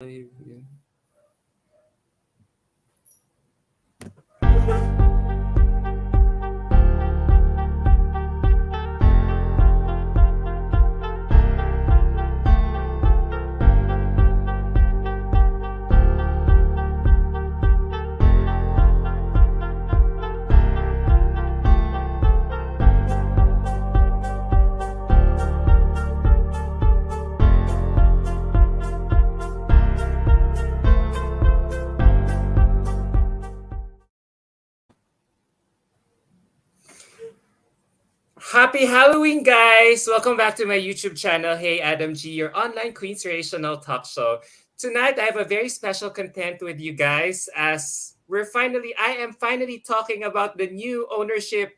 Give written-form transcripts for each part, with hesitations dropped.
Yeah. Happy Halloween, guys! Welcome back to my YouTube channel. Hey, Adam G, your online Queen's talk show. Tonight, I have a very special content with you guys as I am finally talking about the new ownership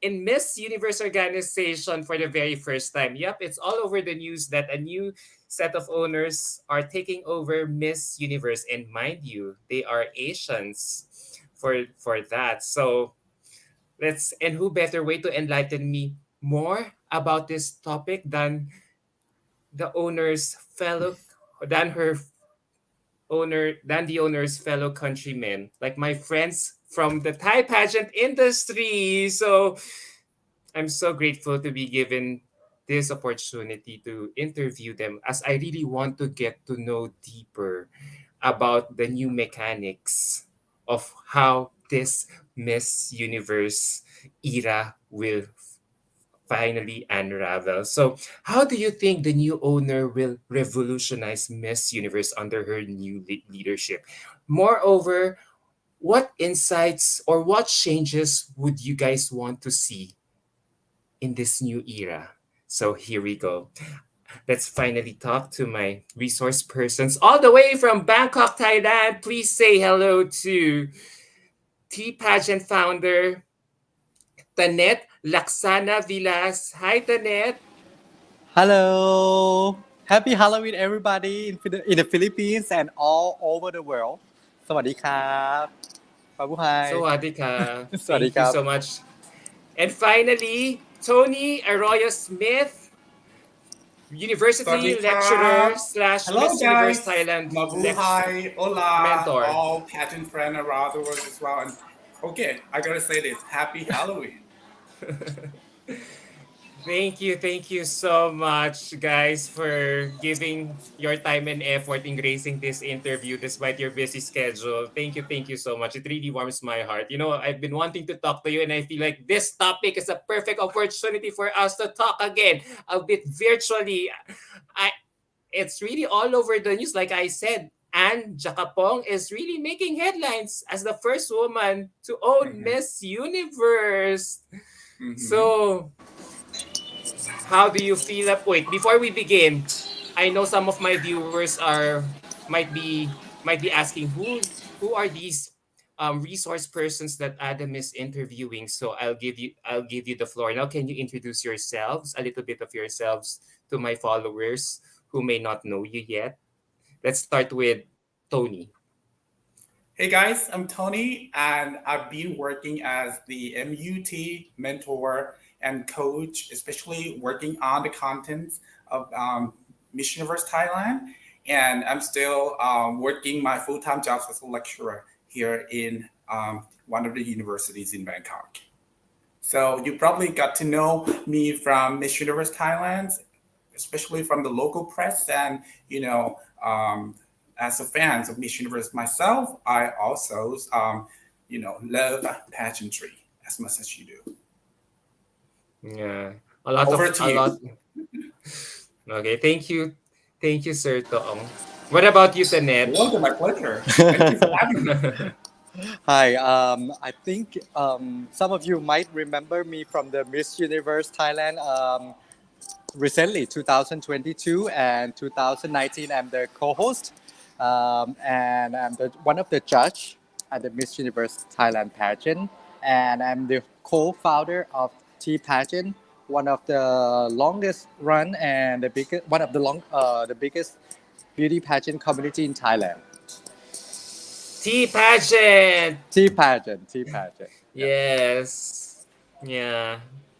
in Miss Universe organization for the very first time. Yep, it's all over the news that a new set of owners are taking over Miss Universe. And mind you, they are Asians for that. So and who better way to enlighten me more about this topic the owner's fellow than her than the owner's fellow countrymen, like my friends from the Thai pageant industry. So I'm so grateful to be given this opportunity to interview them as I really want to get to know deeper about the new mechanics of how this Miss Universe era will finally unravel. So, how do you think the new owner will revolutionize Miss Universe under her new leadership? Moreover, what insights or what changes would you guys want to see in this new era? So, here we go. Let's finally talk to my resource persons all the way from Bangkok, Thailand. Please say hello to T Pageant founder Tanet Laksana Vilas. Hi, Tanet. Hello! Happy Halloween, everybody in the Philippines and all over the world. สวัสดีครับปาบุไฮ Sawadika. สวัสดี Thank ค you รับ so much. And finally, Tony Arroyo Smith, University lecturer Swadika. slash Hello, Miss Universe guys. Thailand Mabuhay. Hola. mentor. All pageant friends around the world as well. And okay, I gotta say this. Happy Halloween. Thank you so much, guys, for giving your time and effort in gracing this interview despite your busy schedule. Thank you so much. It really warms my heart. You know, I've been wanting to talk to you, and I feel like this topic is a perfect opportunity for us to talk again, a bit virtually. I It's really all over the news. Like I said, Anne Jacapong is really making headlines as the first woman to own Mm-hmm. Miss Universe. Mm-hmm. So, how do you feel up? Wait, before we begin, I know some of my viewers might be asking who are these resource persons that Adam is interviewing. So I'll give you the floor. Now can you introduce yourselves, a little bit of yourselves to my followers who may not know you yet? Let's start with Tony. Hey guys, I'm Tony, and I've been working as the MUT mentor and coach, especially working on the contents of Miss Universe Thailand. And I'm still working my full time job as a lecturer here in one of the universities in Bangkok. So you probably got to know me from Miss Universe Thailand, especially from the local press, and as a fan of Miss Universe myself, I also love pageantry as much as you do. Yeah. Over to A you. lot. Okay, thank you, Sir Tong. What about you, Tanet? Welcome, my pleasure. Thank you for having me. Hi, I think some of you might remember me from the Miss Universe Thailand recently, 2022 and 2019. I'm the co-host and I'm one of the judge at the Miss Universe Thailand pageant. And I'm the co-founder of T Pageant, one of the longest run and the biggest beauty pageant community in Thailand. Tea pageant. T Pageant. Yeah. Yes. Yeah.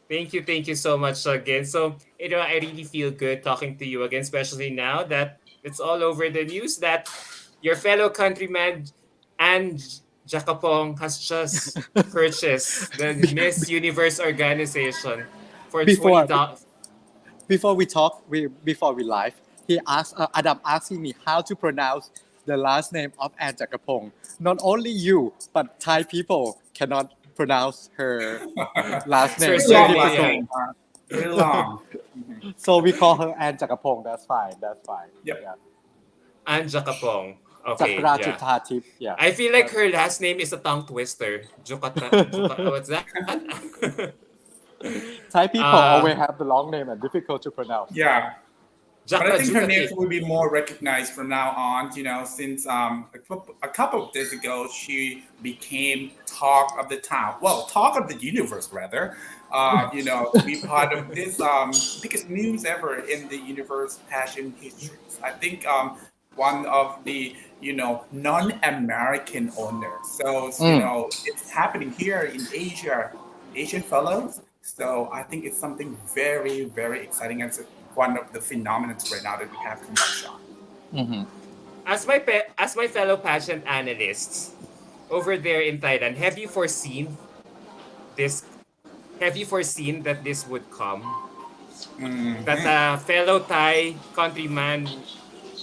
Thank you so much again. So, I really feel good talking to you again, especially now that It's all over the news that your fellow countryman and Jacopong has just purchased the Be- Miss be- Universe organization for before $20. before we talk, before we live, he asked Adam asking me how to pronounce the last name of Anne Jakapong. Not only you, but Thai people cannot pronounce her last It's her name. Pretty Very long surname, last yeah. difficult. name. Pretty long. Mhm. So we call her Anne Jakapong. That's fine. That's fine. Yep. Yeah. And Jacopong. Okay, Chakra yeah. Chutha. Yeah. I feel like That's, her last name is a tongue twister. What's that? Thai people uh, always have the long name and difficult to pronounce. Yeah. But I Jaka think her name Jukati. will be more recognized from now on, since a couple of days ago she became talk of the town. Well, talk of the universe, rather. To be part of this biggest news ever in the universe passion histories. I think one of the non-American owners. So Mm. it's happening here in Asia, Asian fellows. So I think it's something very, very exciting. And it's one of the phenomena right now that we have too much on. Hmm. As my fellow pageant analysts over there in Thailand, this? Have you foreseen that this would come? That Hmm. a fellow Thai countryman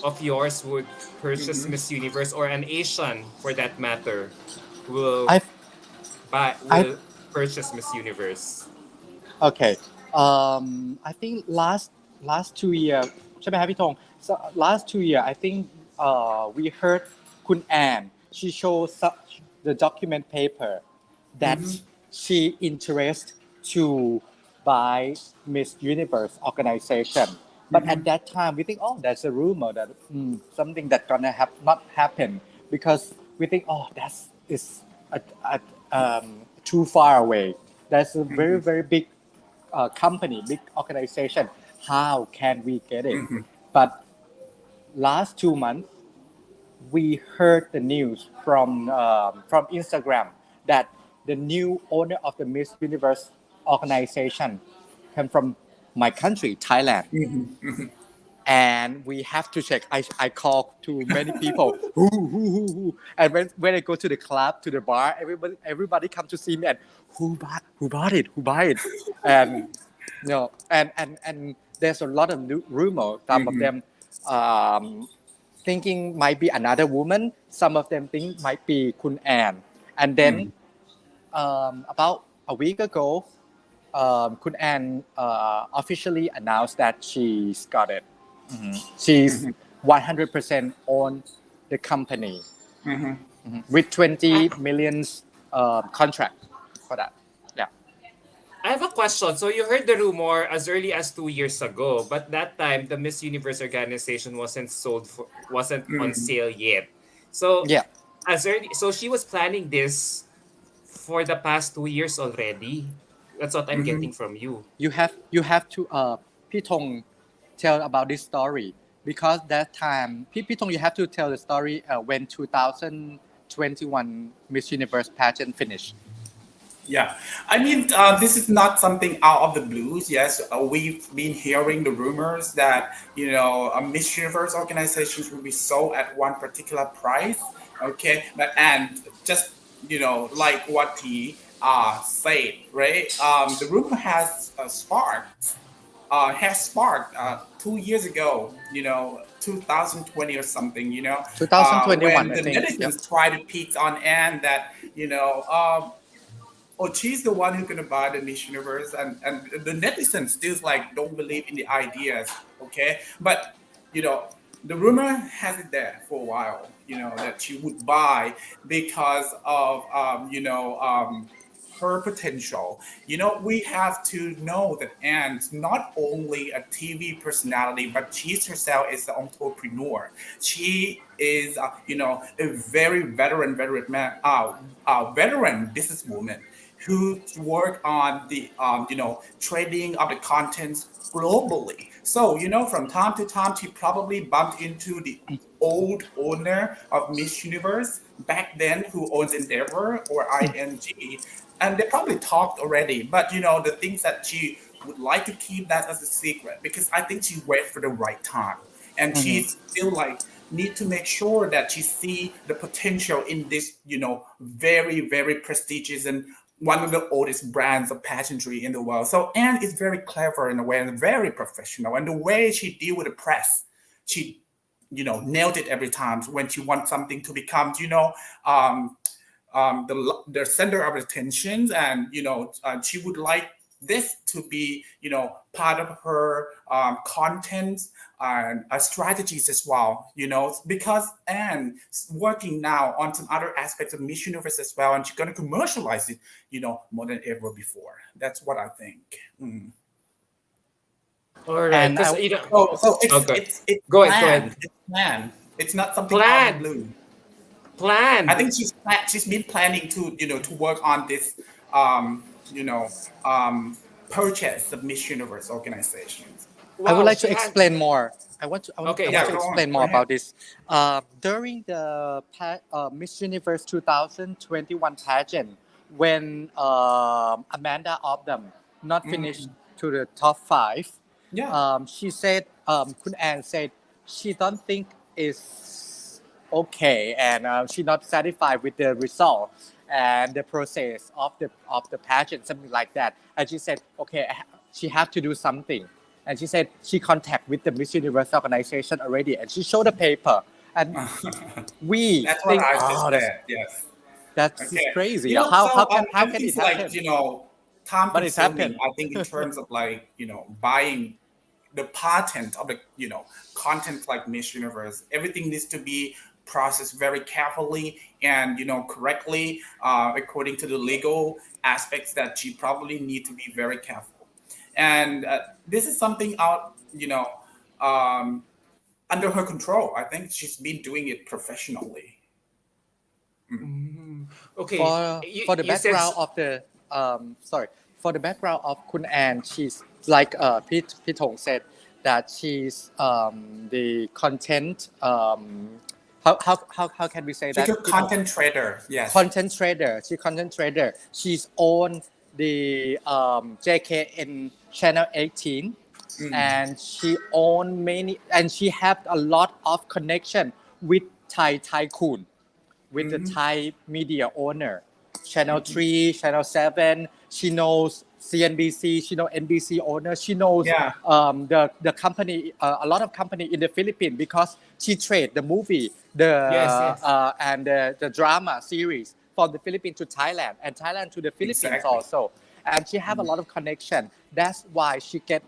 of yours would purchase Hmm. Miss Universe, or an Asian for that matter will I I will purchase Miss Universe. Okay. I think last 2 year ใช่ไหมครับพี่ธง so last 2 year I think we heard คุณ Anne she showed the document paper that Hmm. she interest to buy Miss Universe organization but at Hmm. that time we think oh that's a rumor that something that gonna have not happen because we think oh that's is a, a, too far away that's a very Hmm. very big company, big organization. How can we get it? Hmm. But last 2 months, we heard the news from Instagram that the new owner of the Miss Universe organization came from my country, Thailand. Hmm. And we have to check. I call to many people who and when I go to the club to the bar everybody come to see me and who bought it who buy it and and there's a lot of new rumor some of Hmm. them um, thinking might be another woman some of them think might be Kun Ann and then about a week ago Kun Ann officially announced that she's got it. She's Hmm. 100% on the company Hmm. with I, 20 millions contract for that. Yeah. I have a question. So you heard the rumor as early as 2 years ago, but that time the Miss Universe organization wasn't on Hmm. sale yet. So Yeah. so she was planning this for the past 2 years already. That's what I'm Hmm. getting from you. You have to Pi Thong tell about this story because that time Pi Thong you have to tell the story when 2021 Miss Universe pageant finished. Yeah, I mean, this is not something out of the blues. Yes, we've been hearing the rumors that Miss Universe organizations will be sold at one particular price. Okay, but and just like what he said, right? The rumor has sparked 2 years ago. 2020 or something. 2021 When I the think. Yep. netizens try to pick on Anne that oh, she's the one who's gonna buy the Miss Universe, and the netizens still like don't believe in the ideas, okay? But you know, the rumor has it there for a while, that she would buy because of her potential. We have to know that Anne's not only a TV personality, but she's herself is an entrepreneur. She is, a very veteran businesswoman who work on the trading of the contents globally. So from time to time, she probably bumped into the old owner of Miss Universe back then, who owns Endeavor or ING, and they probably talked already. But the things that she would like to keep that as a secret because I think she wait for the right time. and Mhm. she's still like need to make sure that she see the potential in this, very prestigious and one of the oldest brands of pageantry in the world. So Anne is very clever in a way and very professional, and the way she deal with the press, she nailed it every time when she wants something to become um, the center of attention, and she would like this to be part of her content and strategies as well, because Anne's working now on some other aspects of Miss Universe as well, and she's going to commercialize it more than ever before. That's what I think. Mm. All right, And because I So it's okay, it's it's go ahead, go planned. ahead. It's planned. It's not something out of the Planned, blue. I planned. think she's been planning to to work on this you know purchase of Miss Universe organizations. I would Wow, like she to had. explain more. I Okay, want Yeah, to sure. go on. explain Go more ahead. about this. During the Miss Universe 2021 pageant, when Amanda of them not finished Mm, to the top five, yeah. she said, Kun Anne said she don't think is okay, and she not satisfied with the result and the process of the pageant, something like that. And she said, okay, she have to do something. And she said she contact with the Miss Universe organization already, and she showed the paper. And we That's what think, I just oh, said. Yes. that's just Okay. crazy. How So how can it everything's like, happen? time But it's consuming, happened. I think, in terms of like, buying the patent of the, content like Miss Universe. Everything needs to be processed very carefully and, correctly, according to the legal aspects that you probably need to be very careful. And this is something out, um, under her control. I think she's been doing it professionally. Mm. Mm, okay, For the you said background of the sorry, for the background of Kun Anne, she's like Pitong said that she's the content how can we say She's that a Pitong? content trader. Yes. Content trader. She content trader. She's owned the JKN Channel 18, Mm. and she own many, and she have a lot of connection with Thai tycoon, with the Hmm. Thai media owner, Channel Hmm. 3, Channel 7. She knows CNBC, she knows NBC owner. She knows Yeah. the company, a lot of company in the Philippines, because she trade the movie, yes, yes. and the drama series from the Philippines to Thailand, and Thailand to the Philippines Exactly. also. And she have a lot of connection. That's why she get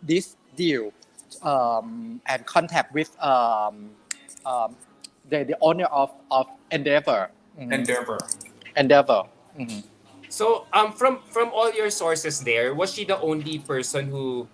this deal and contact with um, the owner of Endeavor. Mhm. Endeavor. Endeavor. Mhm. So, from all your sources there, was she the only person who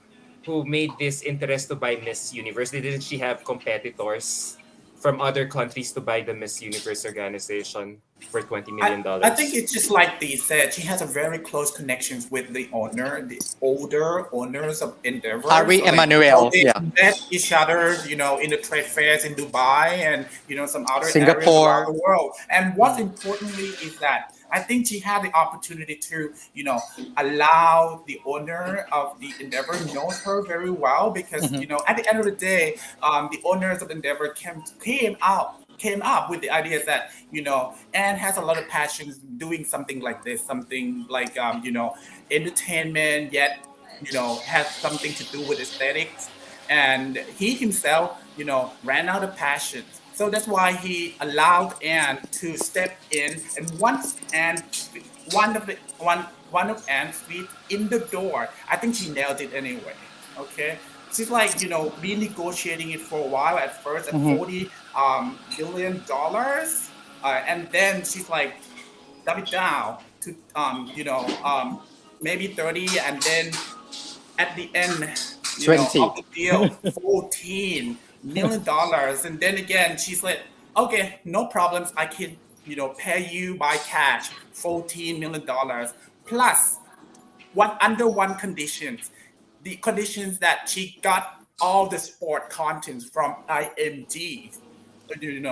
made this interest to buy Miss Universe? Didn't she have competitors from other countries to buy the Miss Universe organization for 20 I, million I think dollars? it's just like they said, she has a very close connections with the owner, the older owners of Endeavor. Harry So Emmanuel. they Yeah. met each other, in the trade fairs in Dubai and some other areas around Singapore. the world. And what's Mm. importantly is that I think she had the opportunity to, allow the owner of the Endeavor knows her very well because, Mhm. at the end of the day, the owners of Endeavor came up with the ideas that Anne has a lot of passions doing something like this, something like entertainment, yet has something to do with aesthetics. And he himself, ran out of passions. So that's why he allowed Anne to step in. And once Anne, one of Anne's feet in the door, I think she nailed it anyway. Okay, she's like been negotiating it for a while at first at Mhm. 40 billion dollars, and then she's like dumb it down to maybe 30, and then at the end, of 20. the deal, $14 million. And then again, she's like, okay, no problems. I can, pay you by cash, $14 million plus under one conditions, the conditions that she got all the sport contents from IMG,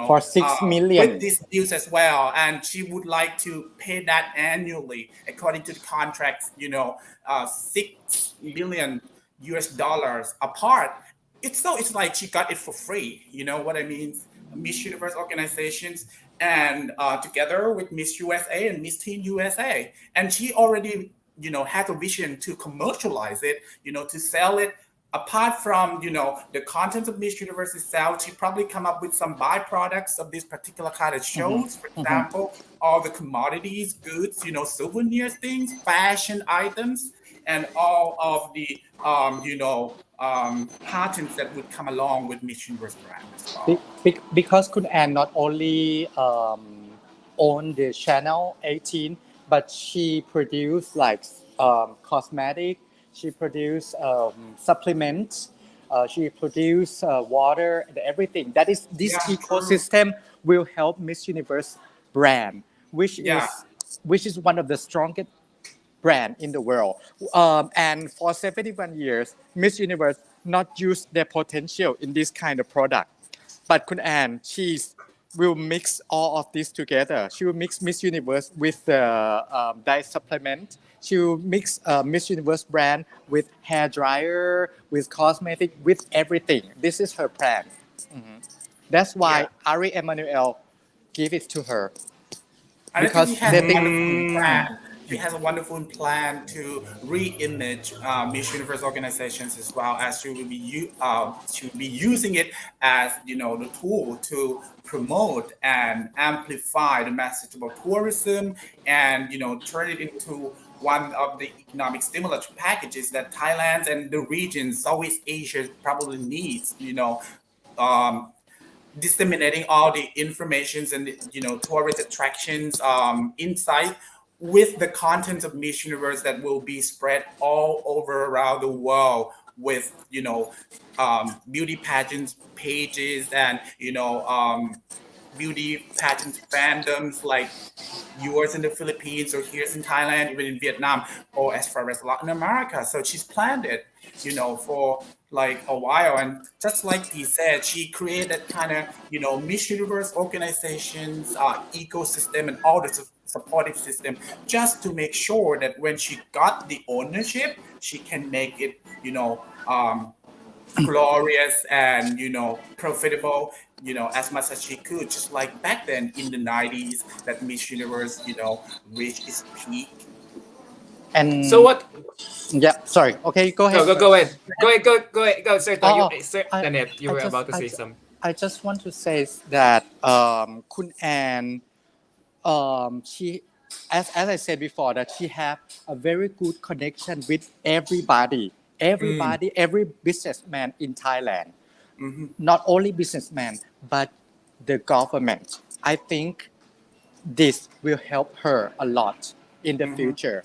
For six with million. these deals as well, and she would like to pay that annually according to the contracts, 6 million US dollars apart. it's like she got it for free. You know what I mean? Miss Universe organizations and together with Miss USA and Miss Teen USA, and she already had a vision to commercialize it, to sell it. Apart from the content of Miss Universe itself, she probably come up with some byproducts of this particular kind of Mhm, shows. For mhm. example, all the commodities, goods, souvenirs, things, fashion items, and all of the patents that would come along with Miss Universe brand as well. Because Kun Ann not only own the channel 18, but she produced like cosmetic, she produced supplements, she produced water and everything. That is this Yeah, true. ecosystem will help Miss Universe brand, which Yeah, is one of the strongest brand in the world. And for 71 years, Miss Universe not use their potential in this kind of product. But Kun Ann, she will mix all of this together. She will mix Miss Universe with the diet supplement. She will mix Miss Universe brand with hair dryer, with cosmetic, with everything. This is her plan. That's yeah. why Ari Emanuel give it to her And I think he because has they a think. wonderful Mm. plan. He has a wonderful plan to re-image Miss Universe organizations as well as she will be using it as the tool to promote and amplify the message about tourism and turn it into one of the economic stimulus packages that Thailand and the region Southeast Asia probably needs. Um, Disseminating all the informations and tourist attractions insight with the content of Miss Universe that will be spread all over around the world with beauty pageants pages and beauty pageant fandoms like yours in the Philippines or here's in Thailand, even in Vietnam, or as far as Latin America. So she's planned it, for like a while. And just like he said, she created kind of, Miss Universe organizations, ecosystem, and all the supportive system just to make sure that when she got the ownership, she can make it, glorious and profitable as much as she could, just like back then in the 90s that Miss Universe reached its peak. So And what? yeah, sorry. Okay, go No, ahead. go ahead. Go ahead. Go, sir. Oh, You, oh sir, I, Tanet, you I were just, about to I, say ju- some. I just want to say that Kun Ann, she, as I said before, that she have a very good connection with Mm, every businessman in Thailand. mhm. Not only businessman, but the government. I think this will help her a lot in the future.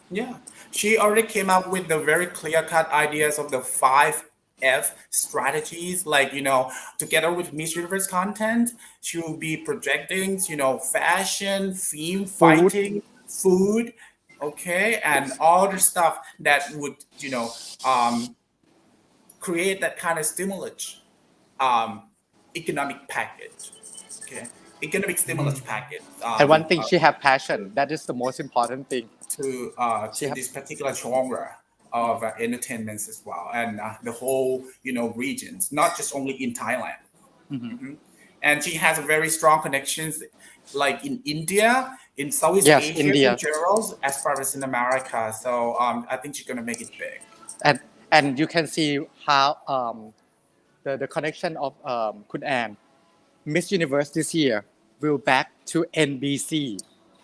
Yeah, she already came up with the very clear-cut ideas of the 5F strategies. Like, together with Miss Universe content, she will be projecting, fashion, theme, Food. fighting, food, okay, and all the stuff that would, um, create that kind of stimulus, um, economic package. Okay, economic stimulus package. And one thing, she have passion. That is the most important thing. She To have. this particular genre of entertainments as well, and the whole regions, not just only in Thailand. Mhm. And she has a very strong connections, like in India, in Southeast Yes, Asia in India. general, as far as in America. So I think she's gonna make it big. and and you can see how the connection of Kun Ann. Miss Universe this year will back to NBC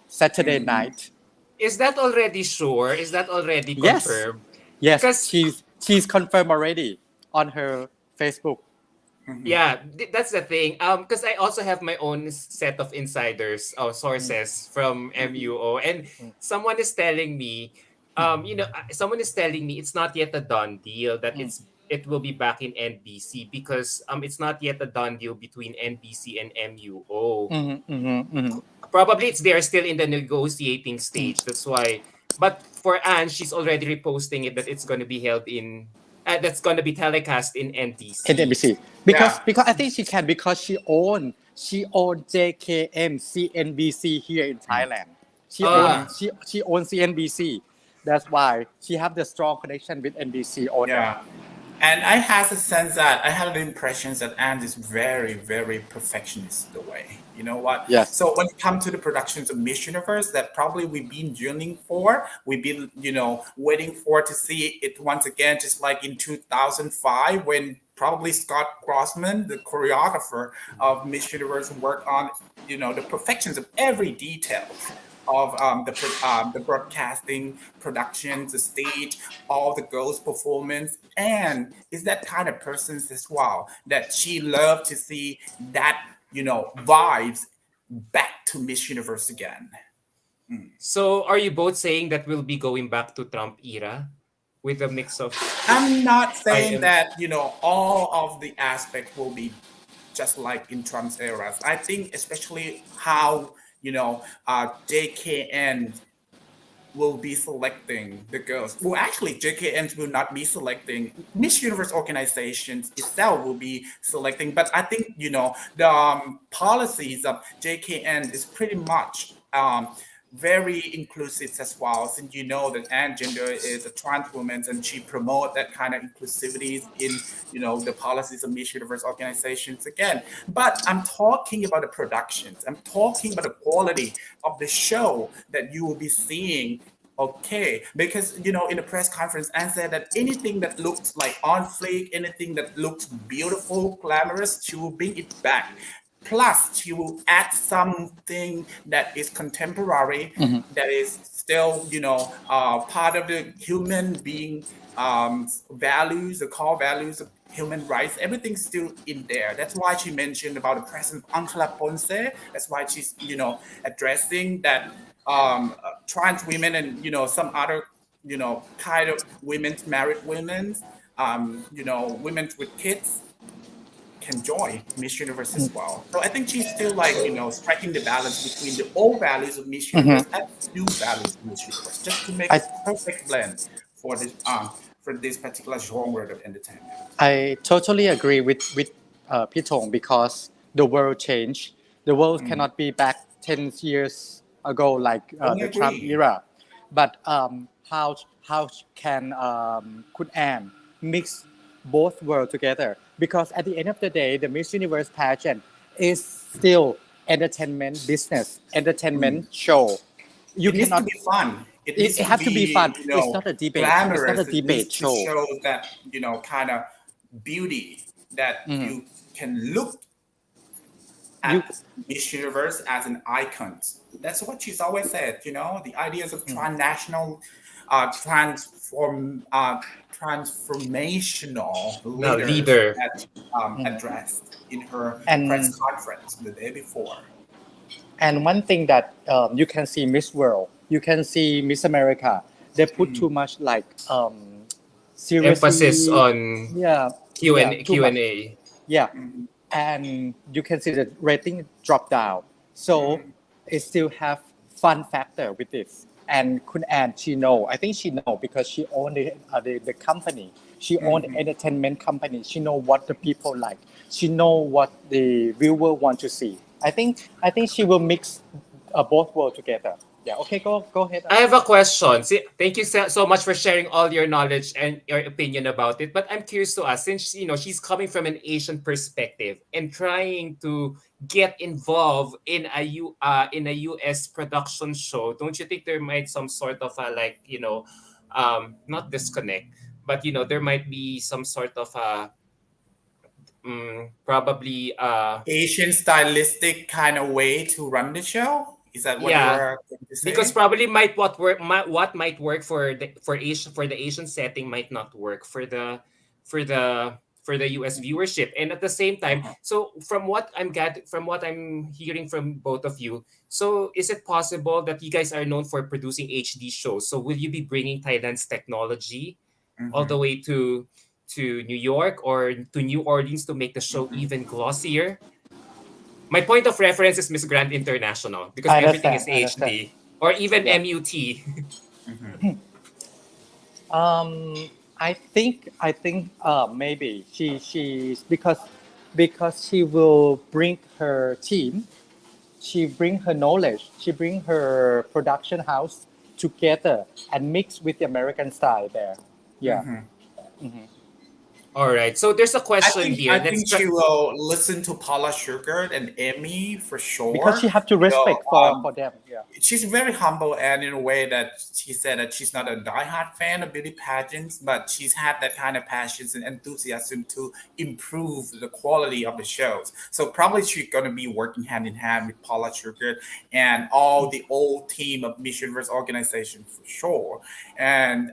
Saturday Mhm. night. Is that already sure? Is that already Yes, confirmed? yes, Because she's confirmed already on her Facebook. Mhm. yeah, that's the thing. Because I also have my own set of insiders or sources from Mhm. MUO, and someone is telling me, someone is telling me it's not yet a done deal that it will be back in NBC because it's not yet a done deal between NBC and MUO. Probably it's they're still in the negotiating stage. That's why. But for Anne, she's already reposting it that it's going to be held in. That's going to be telecast in In NBC. NBC Yeah. because I think she can because she own JKM CNBC here in Thailand. Ah, She owns CNBC. That's why she have the strong connection with NBC owner. Yeah. And I had a sense that I had the impressions that Anne is very, very perfectionist the way. You know what? Yes. So when it comes to the productions of Miss Universe that probably we've been yearning for, we've been, waiting for to see it once again, just like in 2005 when probably Scott Grossman, the choreographer of Miss Universe, worked on, the perfections of every details of the broadcasting productions, the stage, all the girls' performance, and is that kind of person as well that she loved to see that vibes back to Miss Universe again. Mm. So are you both saying that we'll be going back to Trump era with a mix of I'm not I saying am that all of the aspects will be just like in Trump's eras. I think especially how JKN will be selecting the girls. Well, actually, JKNs will not be selecting. Miss Universe organizations itself will be selecting. But I think, the policies of JKN is pretty much very inclusive as well. Since you know that Ann Gender is a trans woman and she promote that kind of inclusivity in, the policies of Miss Universe organizations again. But I'm talking about the productions. I'm talking about the quality of the show that you will be seeing. Okay, because in the press conference, Anne said that anything that looks like on fleek, anything that looks beautiful, glamorous, she will bring it back. Plus, she will add something that is contemporary, that is still, part of the human being values, the core values of human rights. Everything's still in there. That's why she mentioned about the presence of Angela Ponce. That's why she's, addressing that trans women and some other kind of women's married women, women with kids can join Miss Universe as well. So I think she's still like striking the balance between the old values of Miss Universe and new values of Miss Universe, just to make I a perfect blend for this particular genre of entertainment. I totally agree with Pitong because the world changed. The world Mm. cannot be back 10 years ago like Totally the Trump agree. era. But how can Kun Ann mix both worlds together? Because at the end of the day, the Miss Universe pageant is still entertainment business, Mm. entertainment show. You It needs to cannot. be fun. It It needs to have to be fun. be, It's not a debate. It's not a glamorous. It needs debate to show. show that, kind of beauty that Mhm. you can look You. at Miss Universe as an icon. That's what she's always said. The ideas of transnational, transformational no leaders leader. that she Mhm. addressed in her press And conference the day before. one thing that you can see Miss World, you can see Miss America. They put Mm, too much like Emphasis seriously, on yeah, Q yeah, and too Q much, and A. yeah, mm, and you can see the rating drop down. So mm, it still have fun factor with this. And Kun Ann, she know. I think she know because she owned the company. She owned mm. entertainment company. She know what the people like. She know what the viewer want to see. I think she will mix both world together. Yeah. Okay. Go ahead. I have a question. See, thank you so much for sharing all your knowledge and your opinion about it. But I'm curious to ask, since she's coming from an Asian perspective and trying to get involved in a US production show, don't you think there might some sort of a like not disconnect, but there might be some sort of a probably Asian stylistic kind of way to run the show. Is that what you yeah. were going to Because say? probably what might work for the Asian setting might not work for the for the US viewership. And at the same time, Uh-huh. so from what I'm hearing from both of you, so is it possible that you guys are known for producing HD shows? So will you be bringing Thailand's technology all the Mm-hmm. way to New York or to New Orleans to make the show even glossier? My point of reference is Miss Grand International because I everything is understand. I understand. HD or even Yeah. MUT. Mm-hmm. Um, I think maybe she's because she will bring her team, she bring her knowledge, she bring her production house together and mix with the American style there. Yeah. Mm-hmm. Mhm. All right. So there's a question I here. Let's think try. she will listen to Paula Sugar and Emmy for because she sure. have to You know, respect for them. Yeah. she's very humble, and in a way that she said that she's not a diehard fan of beauty pageants, but she's had that kind of passions and enthusiasm to improve the quality of the shows. So probably she's going to be working hand in hand with Paula Sugar and all the old team of Miss Universe organization for sure. And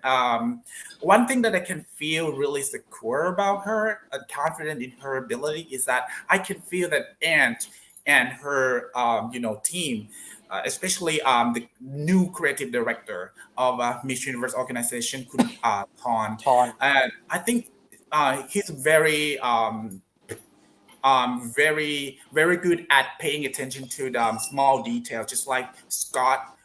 one thing that I can feel really secure about her and confident in her ability is that I can feel that Ant and her team, especially the new creative director of Miss Universe organization, Kun Thorn. Torn. And I think he's very good at paying attention to the small details, just like Scott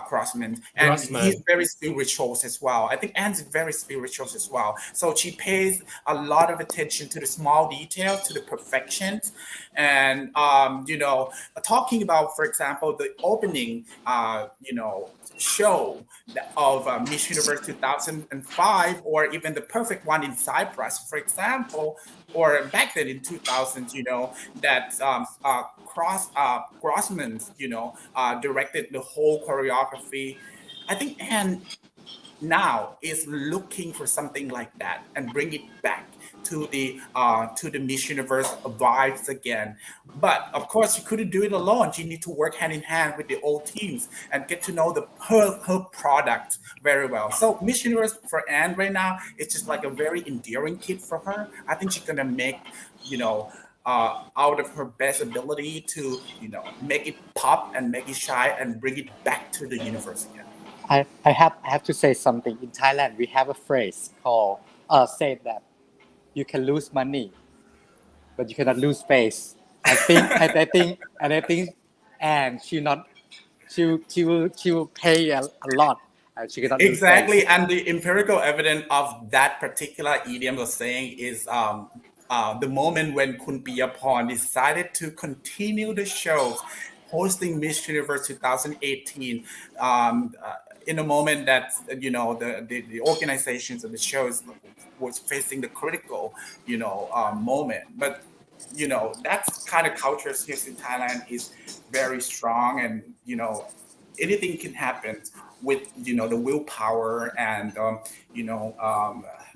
Crossman, and he's Grossman. very spiritual as well. I think Anne's very spiritual as well. So she pays a lot of attention to the small details, to the perfections, and talking about, for example, the opening, show of Miss Universe 2005, or even the perfect one in Cyprus, for example, or back then in 2000s, that Grossman, directed the whole choreography. I think Anne now is looking for something like that and bring it back to the Miss Universe vibes again. But of course, you couldn't do it alone. You need to work hand in hand with the old teams and get to know her product very well. So Miss Universe for Anne right now, it's just like a very endearing kid for her. I think she's gonna make you know out of her best ability to make it pop and make it shy and bring it back to the universe again. I have to say something. In Thailand, we have a phrase called say that you can lose money, but you cannot lose face. And she will pay a lot, and she cannot lose face. Exactly, and the empirical evidence of that particular idiom was saying is the moment when Kun Piyapon decided to continue the shows, hosting Miss Universe 2018, in a moment that the organizations of the shows was facing the critical moment, but that's kind of culture here in Thailand is very strong, and anything can happen with the willpower and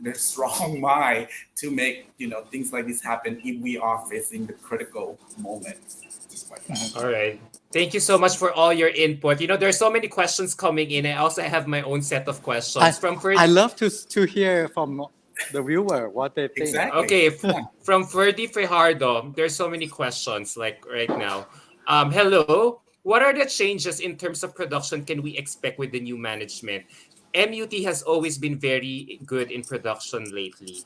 the strong mind to make things like this happen if we are facing the critical moments, just like that. All right. Thank you so much for all your input. There's so many questions coming in. I also have my own set of I questions from I first. love to hear from the viewer what they think. Exactly. Okay, Yeah. from Ferdy Fajardo, there's so many questions like right now. Hello, what are the changes in terms of production can we expect with the new management? MUT has always been very good in production lately.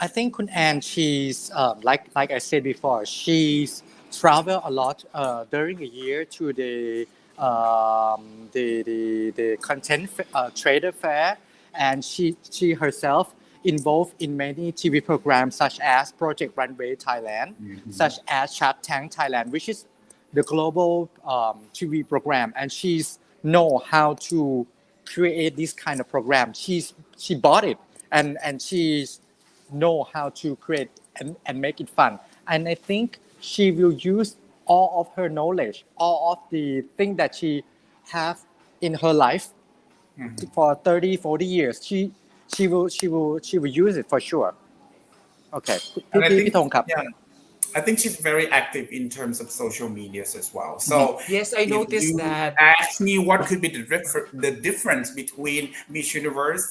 I think Kun Ann, she's like I said before, she's traveled a lot during the year to the content trader fair, and she herself involved in many TV programs such as Project Runway Thailand, Mhm. such as Shark Tank Thailand, which is the global TV program, and she's know how to create this kind of program. She bought it, and she's know how to create and make it fun. And I think she will use all of her knowledge, all of the thing that she have in her life Mhm. for 30, 40 years. She will use it for sure. Okay. พี่ And I พี่ think, พี่ธงครับ yeah, I think she's very active in terms of social medias as well. Mhm. So Yes, I if noticed you that. ask me what could be the difference between Miss Universe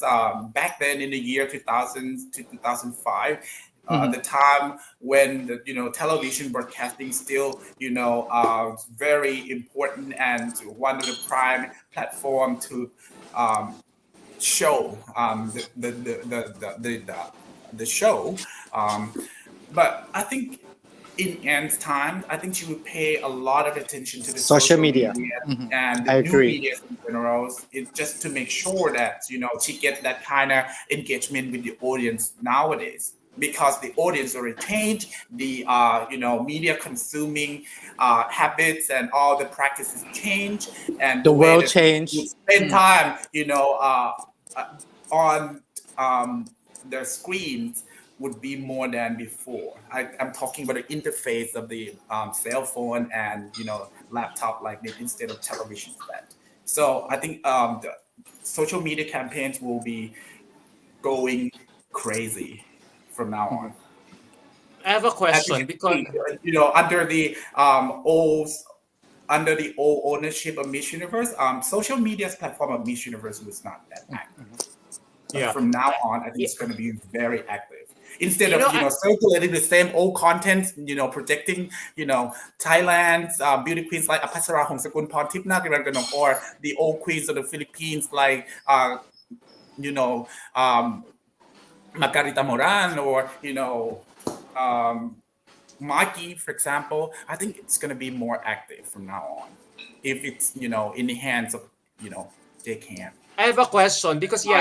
back then in the year 2000 to 2005, Mhm. the time when the television broadcasting still very important and one of the prime platform to um, show the show. Um, but I think in Anne's time, I think she would pay a lot of attention to the Social social media. media Mhm. and the I new agree. media in general, just to make sure that she get that kind of engagement with the audience nowadays. Because the audience already changed, the media consuming habits and all the practices change, and The the way world that you change. spend time, uh, on the screens would be more than before. I'm talking about the interface of the cell phone and laptop like this instead of television set. So I think the social media campaigns will be going crazy from now on. I have a As you question can because see, under the old ownership of Miss Universe, social media's platform of Miss Universe was not that active. But yeah, from now I, on, I think yeah, it's going to be very active. Instead you know, of circulating the same old content, projecting Thailand's beauty queens like Apasara Hongsagun Porntip Nagiranganong, or the old queens of the Philippines like you know um, Margarita Moran, or um, Mikey, for example. I think it's going to be more active from now on if it's in the hands of Jake Hand. I have a question because yeah,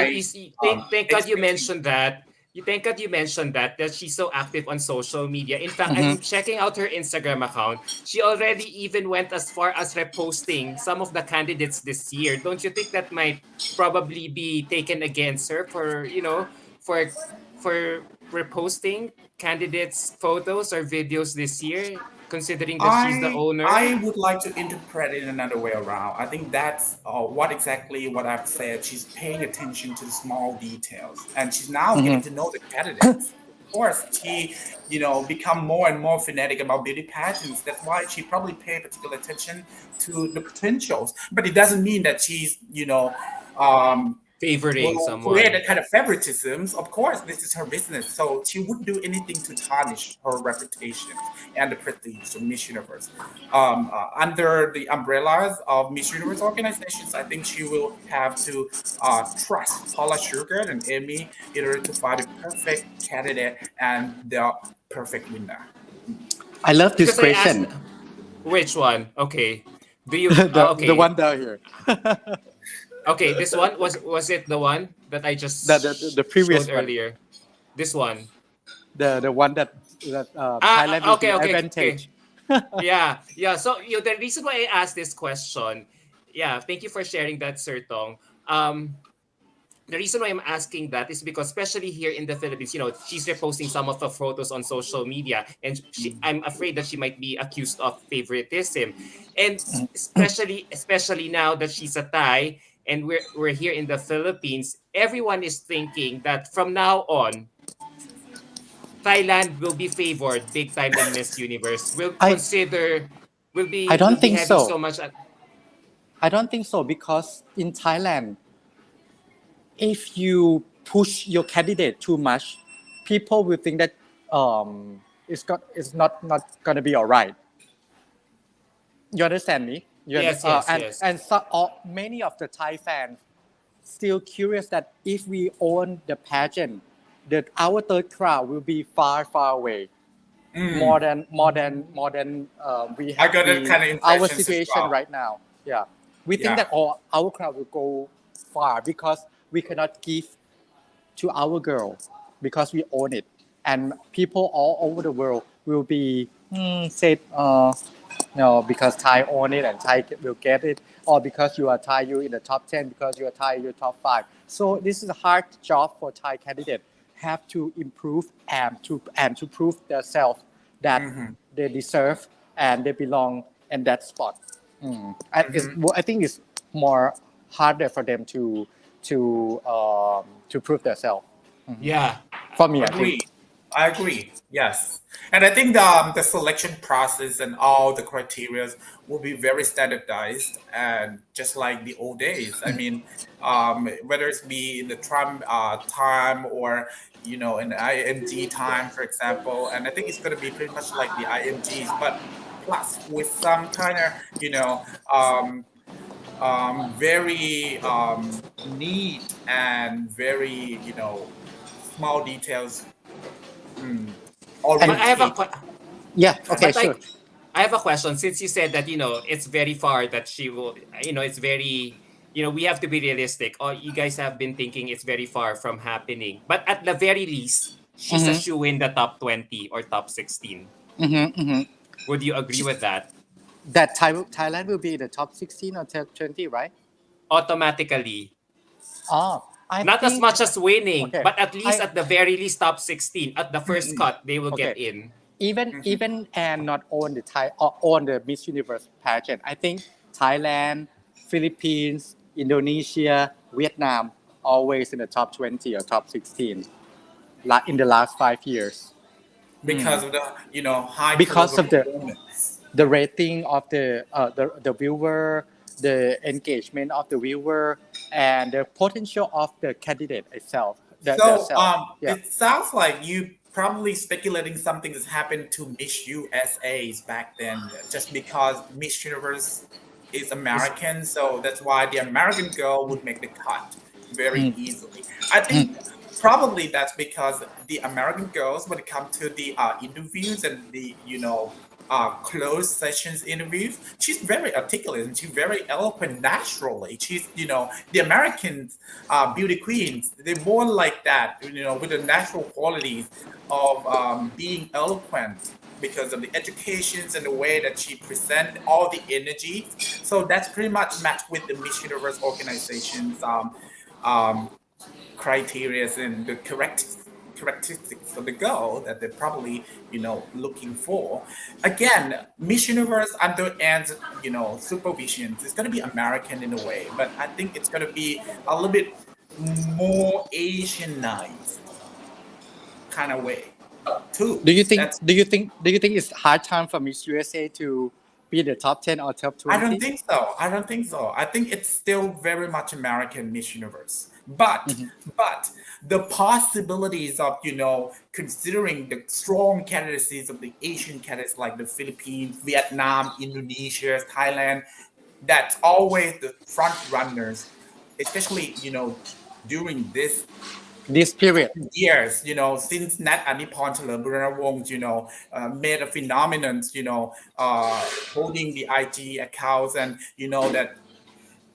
My thank God you expectation. mentioned that. You thank God you mentioned that she's so active on social media. In fact, Mm-hmm. I'm checking out her Instagram account. She already even went as far as reposting some of the candidates this year. Don't you think that might probably be taken against her for for for reposting candidates' photos or videos this year, considering that she's the owner? I would like to interpret it another way around. I think that's what I've said. She's paying attention to the small details, and she's now getting Mm-hmm. to know the candidates. Of course, she become more and more fanatic about beauty pageants. That's why she probably pay particular attention to the potentials. But it doesn't mean that she's um, Favoring will create a someone. kind of favoritisms. Of course, this is her business, so she wouldn't do anything to tarnish her reputation and the prestige of Miss Universe. Under the umbrellas of Miss Universe organizations, I think she will have to trust Paula Sugar and Amy in order to find a perfect candidate and the perfect winner. I love this Because I asked question. which one? Okay. Do you The one okay. down here. Okay, this one was it the one that I The just previous showed one. earlier? This one. The one that Thailand will Okay, be okay, okay. advantage. Yeah, yeah. So the reason why I asked this question, yeah, thank you for sharing that, Sir Tong. The reason why I'm asking that is because, especially here in the Philippines, she's reposting some of the photos on social media, and I'm afraid that she might be accused of favoritism, and especially now that she's a Thai and we're here in the Philippines, everyone is thinking that from now on, Thailand will be favored big time in Miss Universe. Will I consider I will don't be think having so. so much. I don't think so because in Thailand, if you push your candidate too much, people will think that it's not gonna be all right. You understand me? Yes, yes, yes. And so, many of the Thai fans still curious that if we own the pageant, that our third crowd will be far away, Mm, more than we I have got that the kind of our impressions as situation well. right now. Yeah, we think Yeah. that our crowd will go far because we cannot give to our girl because we own it, and people all over the world will be said no because Thai own it and Thai will get it, or because you are Thai you in the top 10, because you are Thai you're top 5. So this is a hard job for Thai candidate, have to improve and to prove themselves that Hmm. they deserve and they belong in that spot. Hmm. I think it's more harder for them to prove themselves. Yeah. For me, I think. Agree. I agree. Yes. And I think the selection process and all the criteria will be very standardized and just like the old days. I mean, whether it's be in the Trump time or, in the IMG time, for example. And I think it's going to be pretty much like the IMGs, but plus with some kind of, very neat and very, small details But And I have a orientate. yeah, okay, but sure. I have a question since you said that it's very far that she will it's very we have to be realistic. Or you guys have been thinking it's very far from happening. But at the very least, she's a Mm-hmm, shoe in the top 20 or top 16. mm-hmm, mm-hmm. Would you agree with that? That Thailand will be in the top 16 or top 20, right? Automatically. Oh. I Not as think much as winning, okay. but at least I at the very least top 16. At the first Mm-mm. cut, they will okay. get in. Even and not on the Thai or on the Miss Universe pageant. I think Thailand, Philippines, Indonesia, Vietnam always in the top 20 or top 16 in the last 5 years Because of the high because caliber of performance. the rating of the viewer, the engagement of the viewer, and the potential of the candidate itself. The So self. Yeah. it sounds like you probably speculating something that's happened to Miss USA's back then, just because Miss Universe is Is American, so that's why the American girl would make the cut very Mm, easily. I think probably that's because the American girls, when it comes to the interviews and the closed sessions interviews, she's very articulate and she's very eloquent naturally. She's the Americans beauty queens, they're born like that, with the natural qualities of being eloquent because of the educations and the way that she present all the energies. So that's pretty much matched with the Miss Universe organization's um, criteria and the correct characteristics of the girl that they're probably looking for. Again, Miss Universe under Anne's supervision is going to be American in a way, but I think it's going to be a little bit more Asianized kind of way too. Do you think? That's Do you think it's hard time for Miss USA to be the top 10 or top I don't 20? think so. I don't think so. I think it's still very much American Miss Universe. But the possibilities of considering the strong candidacies of the Asian candidates like the Philippines, Vietnam, Indonesia, Thailand, that's always the front runners, especially during this This period. years, since Nat Anipon Chalerburanawong, made a phenomenon, holding the IG accounts, and that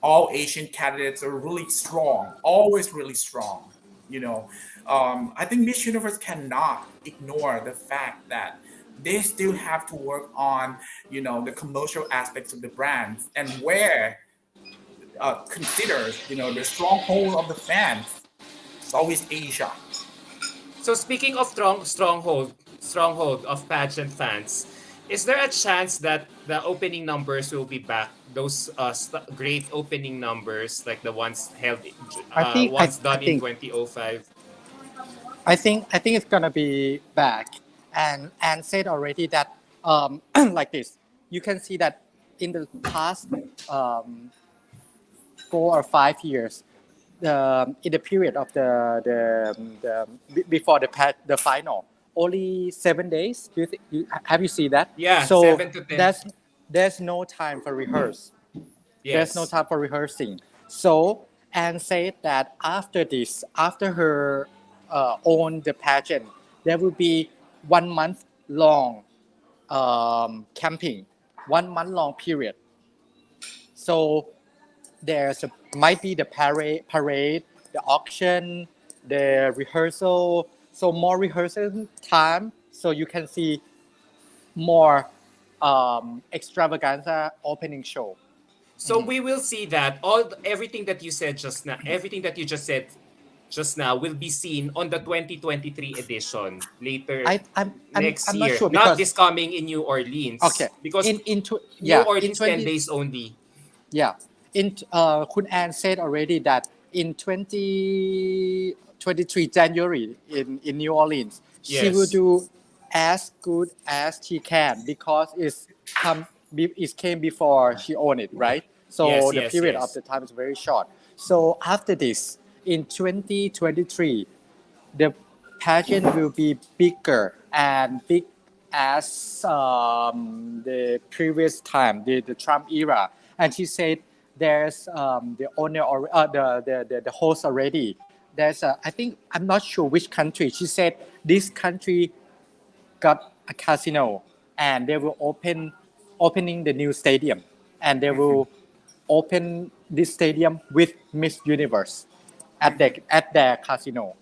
all Asian candidates are really strong, always really strong. I think Miss Universe cannot ignore the fact that they still have to work on, the commercial aspects of the brands and where considers, the stronghold of the fans. It's always Asia. So speaking of stronghold of pageant fans, is there a chance that the opening numbers will be back? Those great opening numbers, like the ones I think I, once I done in think 2005. I think it's gonna be back, and said already that like this, you can see that in the past 4 or 5 years, in the period of before the final, only 7 days. Do you think have you seen that? Yeah, So 7 to 10. there's no time for rehearse. There's no Yes. time for rehearsing. So Anne said that after this, after her own the pageant, there will be 1 month long camping, 1 month long period. So might be the parade, the auction, the rehearsal. So more rehearsal time, so you can see more extravaganza opening show. So we will see that everything that you said just now, everything that you just said just now will be seen on the 2023 edition later next I'm not year. sure Not because this coming in New okay Orleans because New yeah in Orleans 10 20 days only. yeah in Kun Ann said already that in 2023 January in New Orleans she will Yes. do as good as she can because it came before she owned it, right? So Yes, the yes, period of yes. the time is very short. So after this in 2023 the pageant will be bigger and big as the previous time, the Trump era. And she said there's the owner or the host already. There's I think I'm not sure which country. She said this country got a casino and they will opening the new stadium and they will open this stadium with Miss Universe at their casino.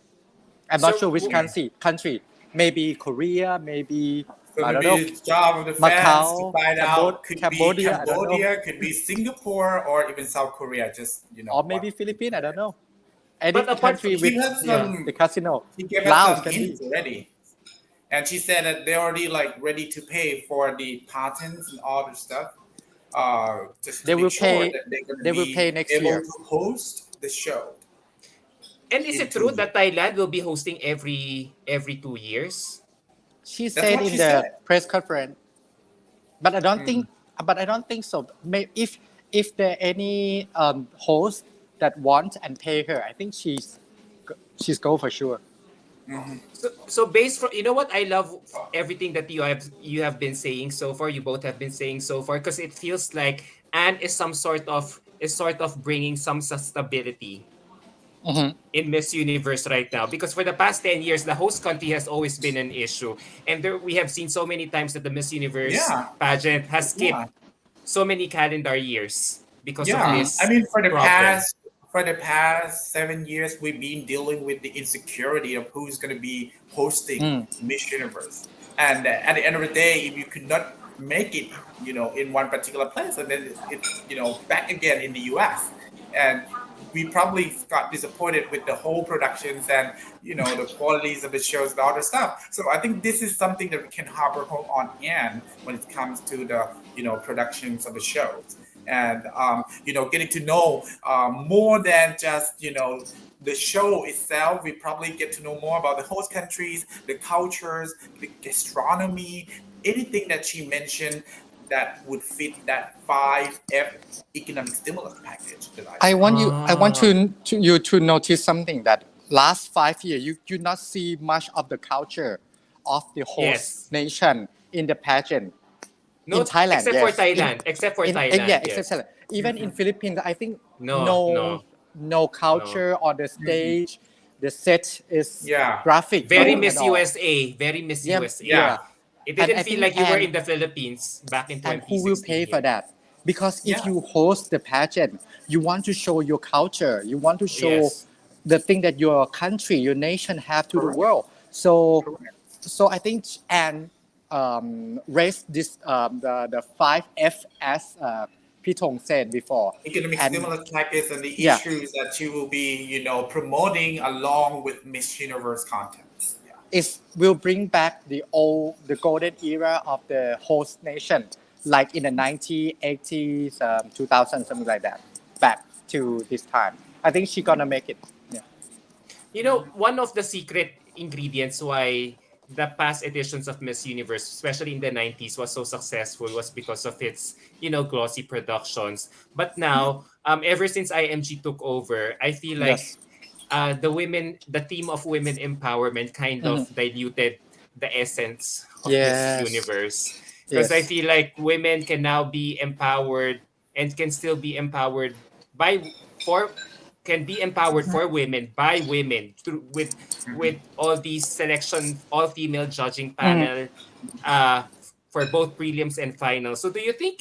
I'm not So sure which country. Maybe Korea, maybe So I don't maybe know, it's job of the fans to Macau, find out. Could be Cambodia. I don't know, Cambodia, could be Singapore, or even South Korea. Just or maybe Philippines. I don't know. any But apart country from with She had yeah, the some. casino. She gave us Laos some can be. hints already, and she said that they're already like ready to pay for the patents and all the stuff, just to They make will sure pay. that they're going to They will pay be next able year. to host the show and is in it two true years. that Thailand will be hosting every 2 years? She That's said what in she the said. press conference, but I don't Mm. think. But I don't think so. If there any host that want and pay her, I think she's go for sure. Hmm. So based from, you know what, I love everything that you have been saying so far. You both have been saying so far, because it feels like Anne is sort of bringing some stability Hmm. in Miss Universe right now, because for the past 10 years the host country has always been an issue, and there we have seen so many times that the Miss Universe Yeah, pageant has skipped yeah. so many calendar years because of Yeah, Hmm. I this mean, problem. for the past 7 years, we've been dealing with the insecurity of who's going to be hosting Mm. Miss Universe, and at the end of the day, if you could not make it, in one particular place, and then it's back again in the U.S., and we probably got disappointed with the whole productions and the qualities of the shows and all the stuff. So I think this is something that we can harbor home on end when it comes to the productions of the shows, and getting to know more than just the show itself. We probably get to know more about the host countries, the cultures, the gastronomy, anything that she mentioned that would fit that 5F economic stimulus package that I I said. want you. I want Ah, you to notice something that last 5 years you do not see much of the culture of the host yes. nation in the pageant. In No, Thailand, except for yes. Thailand. Except for Yeah, Thailand, except yes. Thailand. Even in Mhm. Philippines, I think No, no no, no no. culture on the Mhm. stage. The set is Yeah. graphic, Very nothing at Miss all. USA. Very Miss Yeah, USA. yeah. Yeah. It And didn't I feel think like you were in the Philippines back in and who will 2016 pay for here. that? Because if Yeah. you host the pageant, you want to show your culture, you want to show Yes. the thing that your country, your nation have to the Correct. world. So, Correct. so I think and raised this the 5F as Pitong said before, Economic and stimulus package and the yeah, issues that you will be, promoting along with Miss Universe contents. Yeah. it will bring back the golden era of the host nation, like in the 1980s, 2000, something like that, back to this time. I think she's gonna make it. Yeah. One of the secret ingredients why the past editions of Miss Universe, especially in the 90s, was so successful was because of its, glossy productions. But now, ever since IMG took over, I feel like Yes. the theme of women empowerment kind of Hmm. diluted the essence of Miss Yes. Universe. Because I Yes. feel like women can now be empowered and can still be empowered by for can be empowered for women by women through with all these selection all female judging Hmm. panel for both prelims and finals. So do you think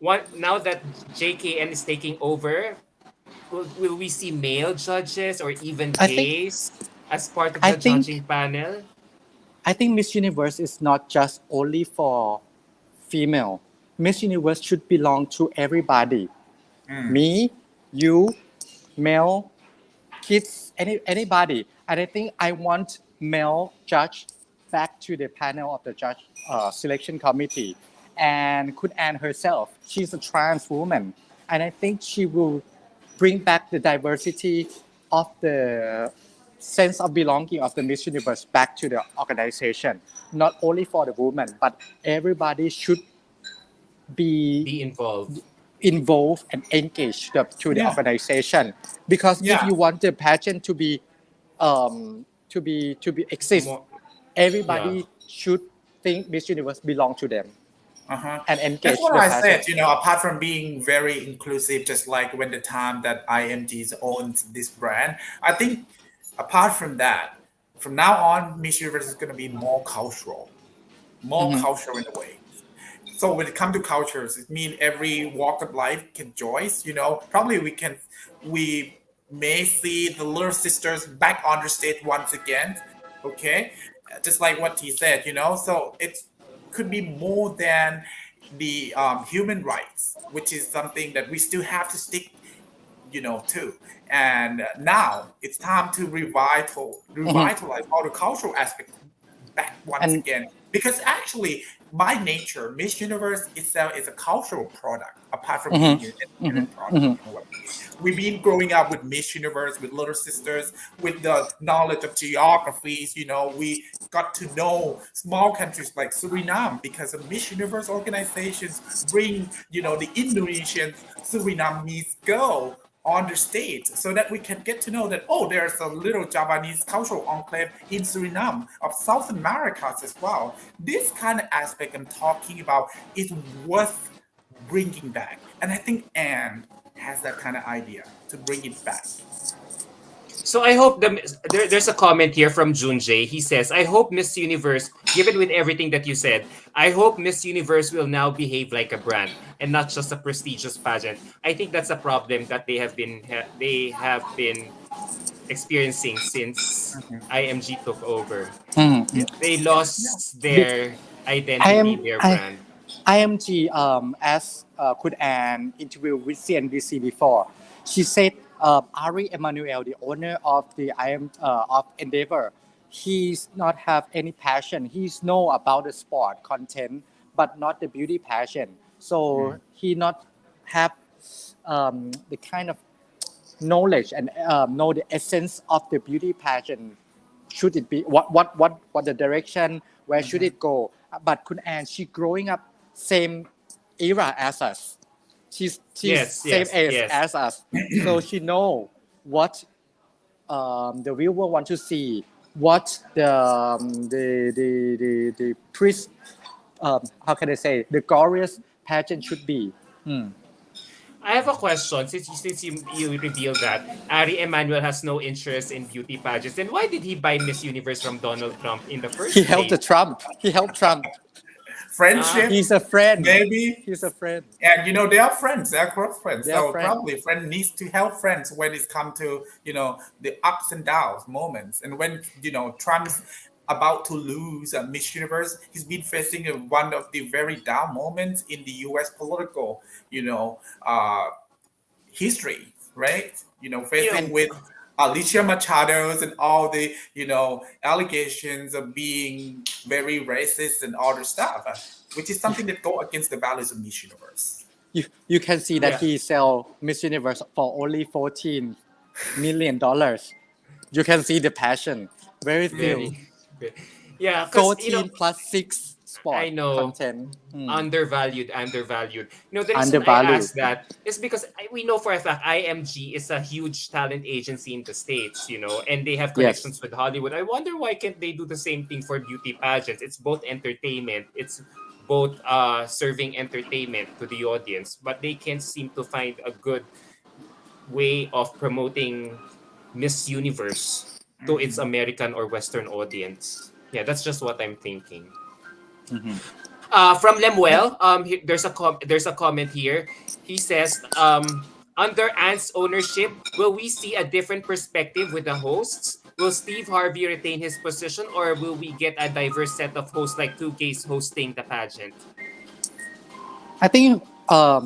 what now that JKN is taking over, will we see male judges or even I think. gays as part of I the think. judging panel? I think Miss Universe is not just only for female. Miss Universe should belong to everybody. Mm. Me, you, male, kids, anybody. And I think I want male judge back to the panel of the judge selection committee. And Kun Anne herself, she's a trans woman. And I think she will bring back the diversity of the sense of belonging of the Miss Universe back to the organization. Not only for the women, but everybody should be Be involved involved and engaged to the Yeah. organization, because if Yeah. you want the pageant to be exist, more. Yeah. everybody should think Miss Universe belong to them Uh-huh. and That's engage what the I said. pageant. Apart from being very inclusive, just like when the time that IMG's owns this brand, I think apart from that, from now on, Miss Universe is going to be more Mhm. cultural in a way. So when it comes to cultures, it means every walk of life can join. Probably we may see the little sisters back on the stage once again. Okay, just like what he said. So it could be more than the human rights, which is something that we still have to stick too. And now it's time to Mhm. revitalize all the cultural aspect back once And again. Because actually, by nature, Miss Universe itself is a cultural product, apart from mhm, being an mhm, entertainment product. mhm. You know what I mean? We've been growing up with Miss Universe, with Little Sisters, with the knowledge of geographies. We got to know small countries like Suriname because of Miss Universe organizations bring, the Indonesian Surinamese girl on the stage so that we can get to know that, oh, there's a little Javanese cultural enclave in Suriname of South America as well. This kind of aspect I'm talking about is worth bringing back. And I think Anne has that kind of idea to bring it back. So I hope there's a comment here from Junjay. He says, "I hope Miss Universe, given with everything that you said, I hope Miss Universe will now behave like a brand and not just a prestigious pageant." I think that's a problem that they have been experiencing since IMG took over. Mhm. They Yeah. lost Be- their I identity, am their I brand. IMG as Kun Ann interviewed with CNBC before. She said Ari Emanuel, the owner of the of Endeavor, he's not have any passion. He's know about the sport content, but not the beauty passion. So Mm. he not have the kind of knowledge and know the essence of the beauty pageant. Should it be what the direction? Where should Mhm. it go? But Kun Ann, she growing up same era as us. She's Yes, same yes, age yes. as us, so she know what the viewer want to see, what the priest how can I say the glorious pageant should be. Hmm. I have a question. Since you revealed that Ari Emanuel has no interest in beauty pageants, then why did he buy Miss Universe from Donald Trump in the He first helped the place? Trump. He helped Trump. Ah, Friendship, He's a friend. maybe. He's a friend. And they are friends, they are close friends. They are So friends. probably friend needs to help friends when it's come to, the ups and downs moments. And when, Trump's about to lose Miss Universe, he's been facing one of the very down moments in the US political, history, right? you know, Facing with Alicia Machado's and all the, allegations of being very racist and all the stuff, which is something that go against the values of Miss Universe. You can see that yeah, he sell Miss Universe for only $14 million. You can see the passion. Very few. very, very yeah, because 14 plus 6 I sport know content. undervalued. The reason I Undervalued. asked that is because we know for a fact IMG is a huge talent agency in the States, and they have Yes. connections with Hollywood. I wonder why can't they do the same thing for beauty pageants? It's both entertainment, it's both serving entertainment to the audience, but they can't seem to find a good way of promoting Miss Universe to its Mhm. American or Western audience. Yeah, that's just what I'm thinking. Mhm. From Lemuel, there's a comment here. He says, under Ant's ownership, will we see a different perspective with the hosts? Will Steve Harvey retain his position, or will we get a diverse set of hosts like 2K's hosting the pageant? I think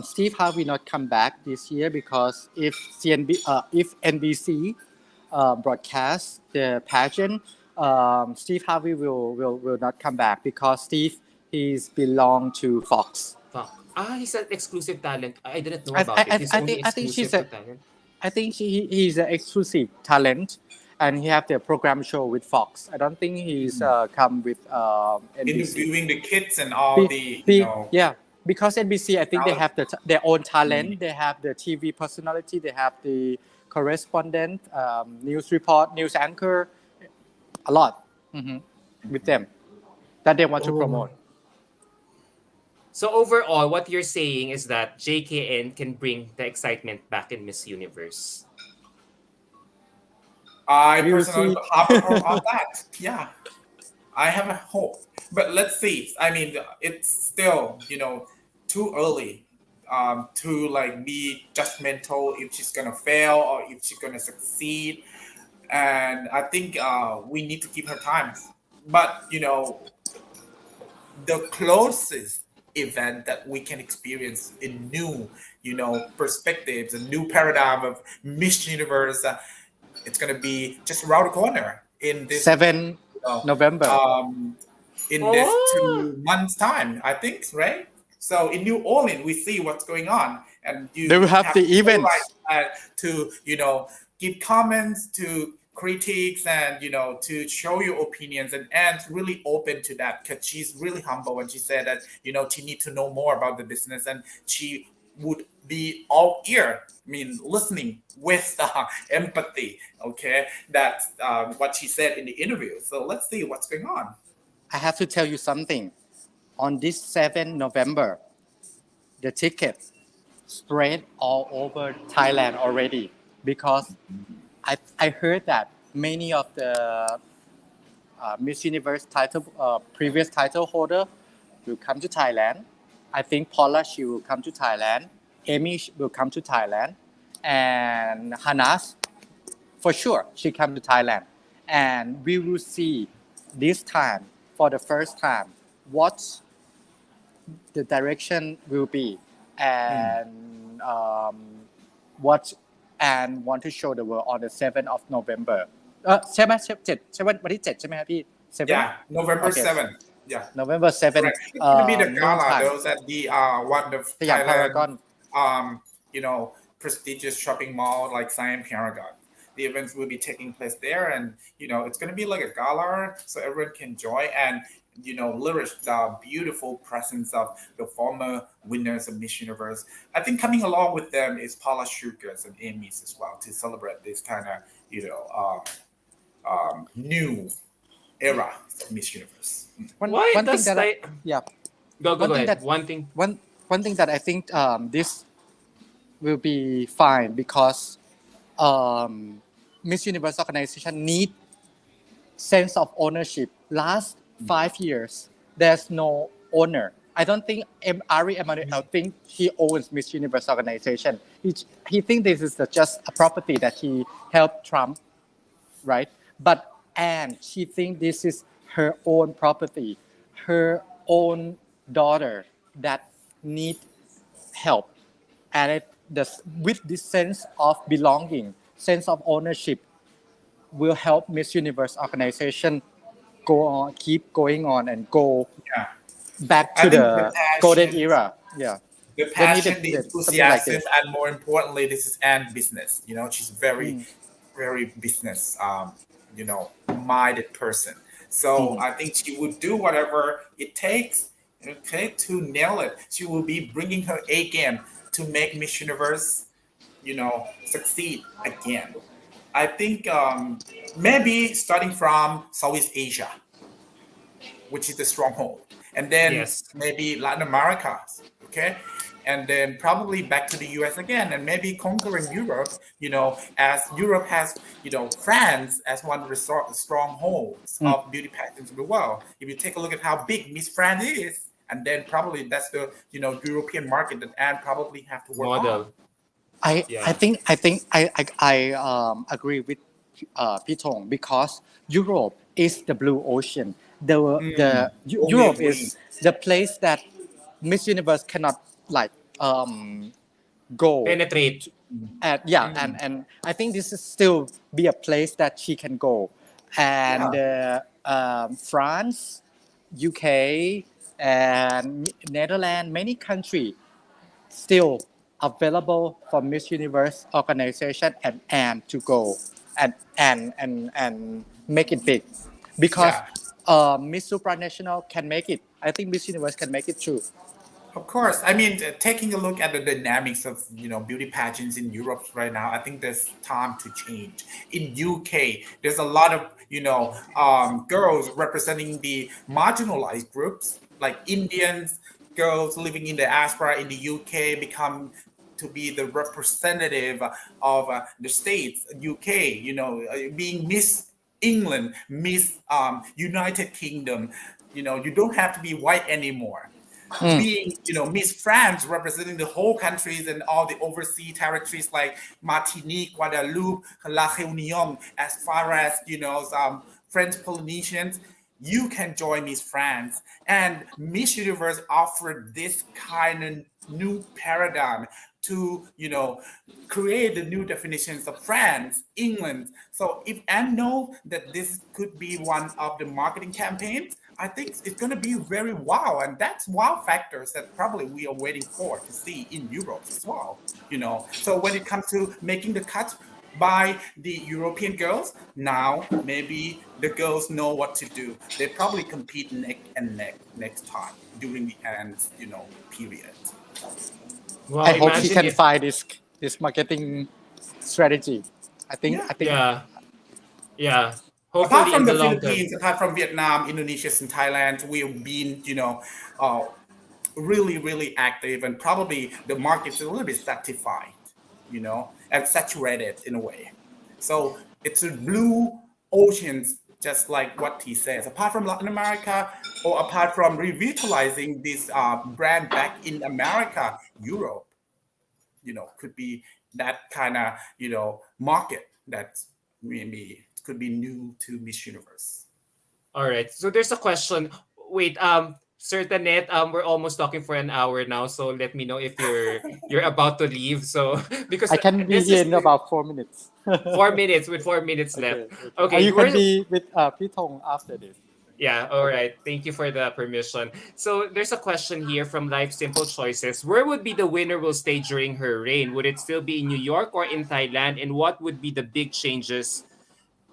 Steve Harvey not come back this year because if NBC broadcast the pageant, Steve Harvey will not come back because Steve he's belong to Fox. Fuck. He's an exclusive talent. I didn't know about it. He's only I think she's exclusive to a talent. I think he's an exclusive talent, and he have the program show with Fox. I don't think he's come with NBC. Interviewing the kids and all Be, the, yeah, because NBC, I think they talent. have their own Mm. talent. They have the TV personality. They have the correspondent, news report, news anchor, a lot with them that they want to Oh. promote. So overall, what you're saying is that JKN can bring the excitement back in Miss Universe. I We will personally see. have a hope on that. Yeah, I have a hope. But let's see. I mean, it's still, too early to like be judgmental if she's gonna fail or if she's gonna succeed. And I think we need to give her time. But the closest event that we can experience a new, perspectives, a new paradigm of Miss Universe. It's going to be just around the corner in this, 7 you know, November. um, in this Oh, 2 months time, I think, right? So in New Orleans, we see what's going on, and They will you have have the full events. right to, give comments, to critiques, and to show your opinions, and Anne's really open to that because she's really humble, and she said that she need to know more about the business, and she would be all ear. I mean, listening with empathy. Okay, that's what she said in the interview. So let's see what's going on. I have to tell you something. On this 7 November, the ticket spread all over Thailand already because I heard that many of the Miss Universe title previous title holder will come to Thailand. I think Paula she will come to Thailand. Amy will come to Thailand, and Hanas for sure she come to Thailand, and we will see this time for the first time what the direction will be Mm. and what and want to show the world on the 7th of November ใช่ไหม7วันที่ 7ใช่ไหมครับพี่ 7 Yeah, November okay 7th. Yeah, November 7th correct. It's going to be the noon gala. time Those at the one of สยาม Thailand, Paragon prestigious shopping mall like Siam Paragon. The events will be taking place there, and it's going to be like a gala, so everyone can join and lyrish the beautiful presence of the former winners of Miss Universe. I think coming along with them is Paula Sugars and Amy's as well to celebrate this kind of new era of Miss Universe. why one thing does that I, Thai? yeah Go one thing ahead. that One thing. one thing that I think this will be fine because Miss Universe organization need sense of ownership. Last 5 years, there's no owner. I don't think Ari Emanuel think he owns Miss Universe organization. He think this is just a property that he helped Trump, right? But and she think this is her own property, her own daughter that need help, and with this sense of belonging, sense of ownership, will help Miss Universe organization go on, keep going on, and go Yeah, back I to think the the golden passion, era. Yeah, the they needed passion, the something like enthusiasm, this. and more importantly, this is Anne business. She's very, Mm. very business, minded person. So Mhm. I think she would do whatever it takes, okay, to nail it. She will be bringing her A game to make Miss Universe, succeed again. I think maybe starting from Southeast Asia, which is the stronghold, and then Yes. maybe Latin America, okay, and then probably back to the US again, and maybe conquering Europe, as Europe has, France as one of the strongholds Mm. of beauty pageants in the world. If you take a look at how big Miss France is, and then probably that's the, European market that Anne probably have to work on. Model. I Yeah. think I agree with Pitong because Europe is the blue ocean. Only Europe agree. is the place that Miss Universe cannot like go. Penetrate. And yeah, and I think this is still be a place that she can go, and Yeah. France, UK, and Netherlands, many countries still available for Miss Universe organization and to go and make it big because Yeah. Miss Supranational can make it. I think Miss Universe can make it too. Of course. I mean, taking a look at the dynamics of beauty pageants in Europe right now, I think there's time to change. In UK, there's a lot of girls representing the marginalized groups, like Indians, girls living in the diaspora in the UK become to be the representative of the states, UK. Being Miss England, Miss United Kingdom. You don't have to be white anymore, being Miss France representing the whole countries and all the overseas territories like Martinique, Guadeloupe, La Réunion, as far as French Polynesians. you can join Miss France. And Miss Universe offered this kind of new paradigm to, create the new definitions of France, England. So if Anne know that this could be one of the marketing campaigns, I think it's going to be very wow. And that's wow factors that probably we are waiting for to see in Europe as well. So when it comes to making the cut by the European girls, now maybe the girls know what to do. They probably compete neck and neck next time during the period. Wow, I hope she imagine can if find this marketing strategy. Yeah. I think yeah, yeah. Apart Hopefully in from the the long term. Philippines, apart from Vietnam, Indonesia, and Thailand, we've been, uh, really, really active, and probably the market's a little bit stratified, and saturated in a way. So it's a blue oceans, just like what he says. Apart from Latin America, or apart from revitalizing this brand back in America, Europe, could be that kind of, market that maybe could be new to Miss Universe. All right. So there's a question. Wait, Sir Tanet, we're almost talking for an hour now, so let me know if you're about to leave. So because I can be this here is in about 4 minutes. 4 minutes with 4 minutes left. Okay, okay. Or Okay, you can we're be with Pitong after this. yeah, all Okay. right. Thank you for the permission. So there's a question here from Life Simple Choices. Where would be the winner will stay during her reign? Would it still be in New York or in Thailand? And what would be the big changes?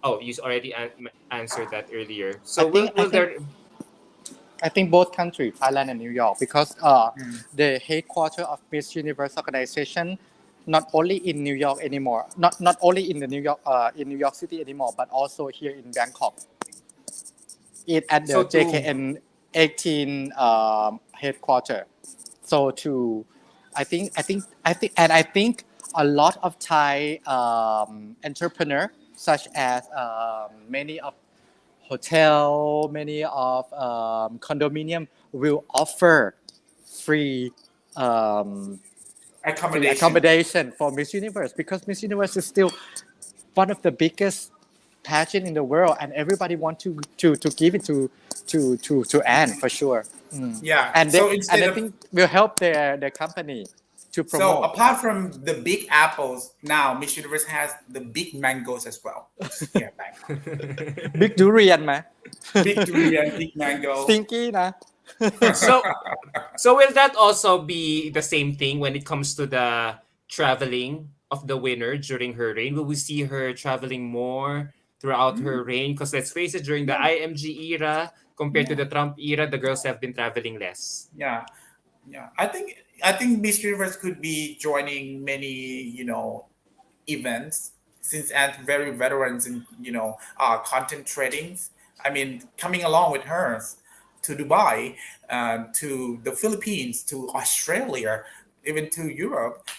Oh, you already answered that earlier. I So think I will think there I think both countries, Thailand and New York, because Mm. the headquarters of Miss Universe organization, not only in New York anymore, not only in New York City anymore, but also here in Bangkok. It at the so to JKN 18 headquarters. So to, I think a lot of Thai entrepreneur, such as many of hotel, many of condominium will offer free um, free Accommodation. accommodation for Miss Universe, because Miss Universe is still one of the biggest pageant in the world, and everybody want to give it to Anne for sure. Yeah. So And instead I of think will help their company to so promote. apart from the big apples, now Miss Universe has the big mangoes as well. Yeah, Bangkok. Big durian ไหม Big durian, big mango. stinky นะ so so will that also be the same thing when it comes to the traveling of the winner during her reign? Will we see her traveling more throughout her reign? Because let's face it, during the Yeah, IMG era compared to yeah, the Trump era, the girls have been traveling less. yeah, yeah. I think Miss Universe could be joining many, events, since as very veterans in content tradings. I mean, coming along with her to Dubai, to the Philippines, to Australia, even to Europe,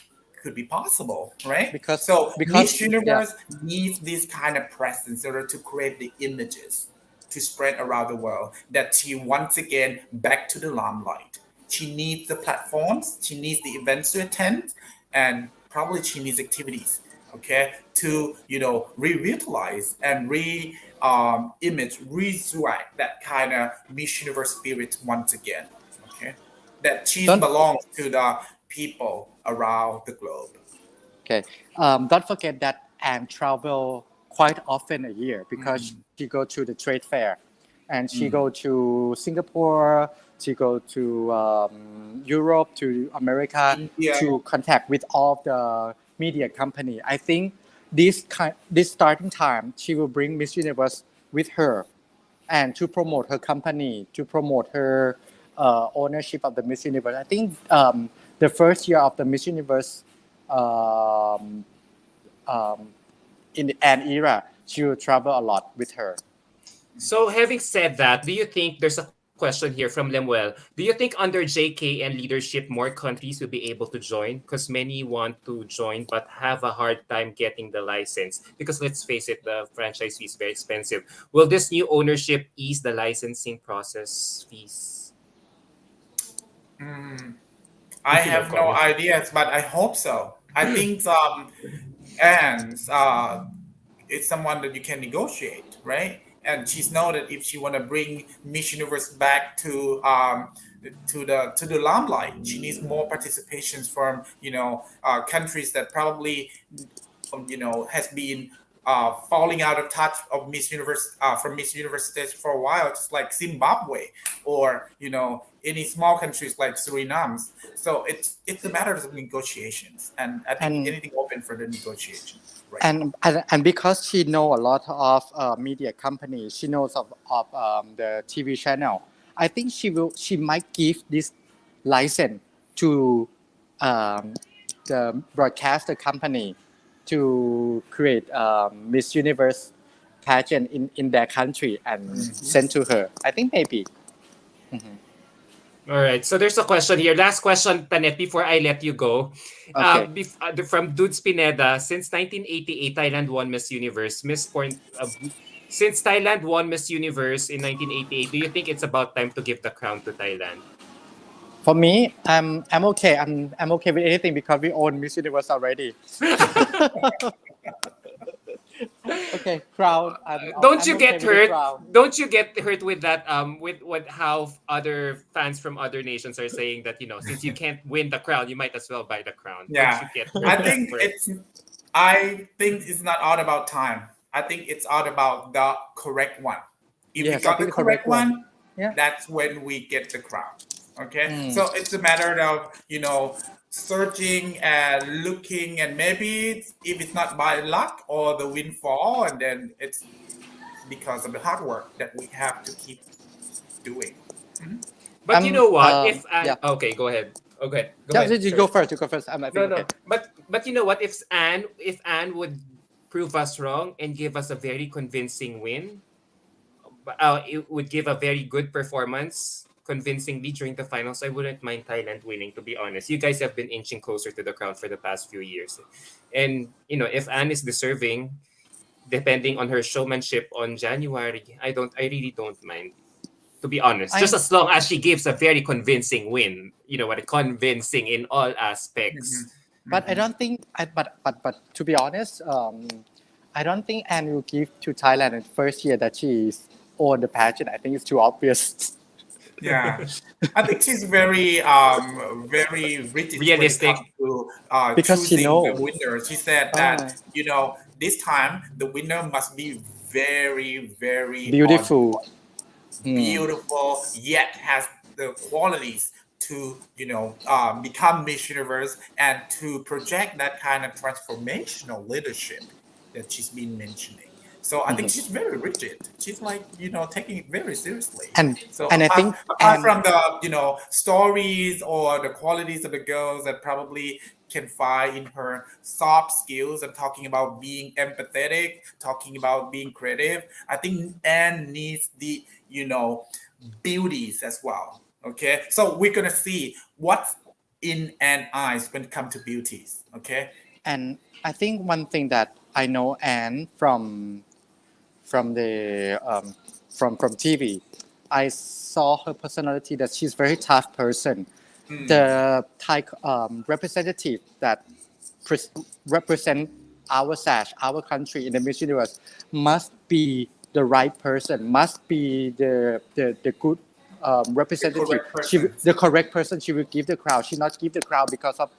could be possible, right? So because Miss yeah, Universe needs this kind of presence in order to create the images to spread around the world that she once again back to the limelight. She needs the platforms, she needs the events to attend, and probably she needs activities, okay, to revitalize and image, resurrect that kind of Miss Universe spirit once again, okay, that she don't belongs to the people around the globe. okay. Don't forget that Anne travel quite often a year because she go to the trade fair, and she go Mm. to Singapore, she go to Europe, to America India. to contact with all the media company. I think this starting time she will bring Miss Universe with her, and to promote her company, to promote her ownership of the Miss Universe. I think the first year of the Miss Universe um, um, in the Anne era, she will travel a lot with her. So, having said that, do you think there's a question here from Lemuel? Do you think under JK and leadership, more countries will be able to join? Because many want to join but have a hard time getting the license. Because let's face it, the franchise fee is very expensive. Will this new ownership ease the licensing process fees? Mm. I If you know, have no comment. ideas, but I hope so. I think and it's someone that you can negotiate, right? and she's know that if she want to bring Miss Universe back to the limelight, she needs more participations from countries that probably has been falling out of touch of Miss Universe from Miss Universe stage for a while, just like Zimbabwe or any small countries like Suriname. So it's a matter of negotiations, and I think and anything open for the negotiation right now. and because she know a lot of media companies, she knows of the TV channel. I think she might give this license to um, the broadcaster company to create Miss Universe pageant in their country and send to her. I think maybe. Mhm. All right. So there's a question here. Last question, Tanet, before I let you go. Okay. From Dude Spineda, since 1988, Thailand won Miss Universe. Since Thailand won Miss Universe in 1988, do you think it's about time to give the crown to Thailand? For me, I'm okay. I'm okay with anything because we own Miss Universe already. Okay, crown. Don't I'm you okay get with the hurt? crown. Don't you get hurt with that? With what how other fans from other nations are saying that since you can't win the crown, you might as well buy the crown. Don't Yeah, you get I hurt that think for it? it's. I think it's not all about time. I think it's all about the correct one. If we Yes, I got the think the correct correct one. one, Yeah. that's when we get the crown. Okay, Mm. so it's a matter of searching and looking, and maybe if it's not by luck or the windfall, and then it's because of the hard work that we have to keep doing. Mhm. But you know what? If Yeah. Anne, okay, go ahead. Okay, go Yeah, ahead. you go Sorry. first. You go first. I No, think okay. no. But you know what? If Anne would prove us wrong and give us a very convincing win, it would give a very good performance convincingly during the finals. I wouldn't mind Thailand winning. To be honest, you guys have been inching closer to the crown for the past few years, and if Anne is deserving, depending on her showmanship on January, I really don't mind. To be honest, just I as long as she gives a very convincing win, what convincing in all aspects. Mhm. but I Mhm. don't think but to be honest, I don't think Anne will give to Thailand in first year that she's on the pageant. I think it's too obvious. Yeah, I think she's very rigid when it comes Realistic. to Because she choosing the know. winner. She said that Ah, this time the winner must be very on beautiful. point, Hmm. beautiful, yet has the qualities to become Miss Universe and to project that kind of transformational leadership that she's been mentioning. So I think Mhm. she's very rigid. She's like taking it very seriously. And So and I apart think apart and from the stories or the qualities of the girls that probably can find in her soft skills and talking about being empathetic, talking about being creative, I think Anne needs the beauties as well. Okay, so we're gonna see what's in Anne's eyes when it comes to beauties. Okay. and I think one thing that I know Anne from the from TV. I saw her personality that she's very tough person. Hmm. The Thai representative that represent our sash, our country in the Miss Universe must be the right person, must be the good The representative. correct person. The correct person. She will give the crowd. She not give the crowd because of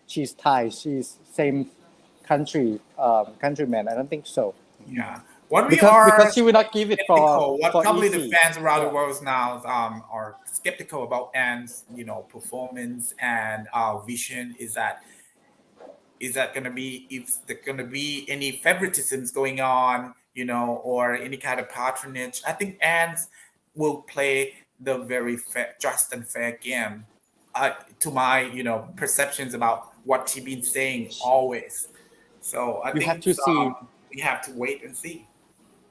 she's Thai. She's same countryman. I don't think so. Yeah. What we Because are she will not give it skeptical, what for probably the easy. fans around the Yeah. world now are skeptical about Anne's performance and vision is that going to be if there going to be any favoritisms going on, or any kind of patronage. I think Anne's will play the very just and fair game. To my perceptions about what she's been saying always. So I You have think to see. we have to wait and see.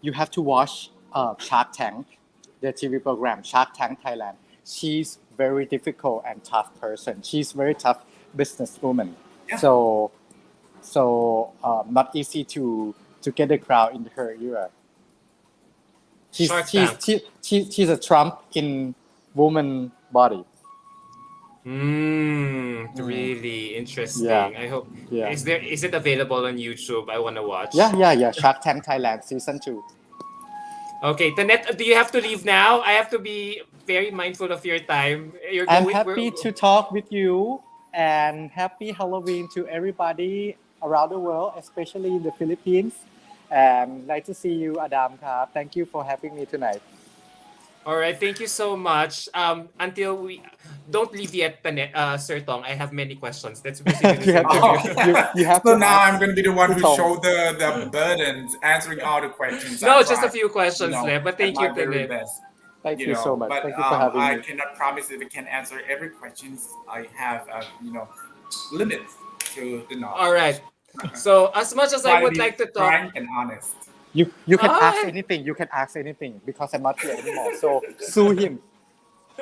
You have to watch Shark Tank, the TV program Shark Tank Thailand. She's very difficult and tough person. She's very tough businesswoman. Yeah. So not easy to get the crowd in her era. Shark Tank. She's a Trump in woman body. Mm. Really Yeah, interesting. I hope yeah, is it available on YouTube? I want to watch. yeah. Shark Tank Thailand season 2. Okay, Tanet, do you have to leave now? I have to be very mindful of your time. You're I'm going. We're happy to talk with you and happy Halloween to everybody around the world, especially in the Philippines. Nice to see you, Adam. Thank you for having me tonight. all right. Thank you so much. Until we don't leave yet, Tanet, Sir Tong. I have many questions. Let's proceed with you this have to interview. Oh, you have so to now ask I'm going to be the one who Putong. show the burdens, answering all the questions. I No, just a try, few questions left. But at thank you, my very Tanet. best, Thank you so much. But Thank you for having I me. cannot promise that I can answer every questions. I have, limits to the All right. knowledge. So as much as I Try to would be like to talk, frank and honest. You can ask ah, anything. You can ask anything because I'm not here anymore. So sue him.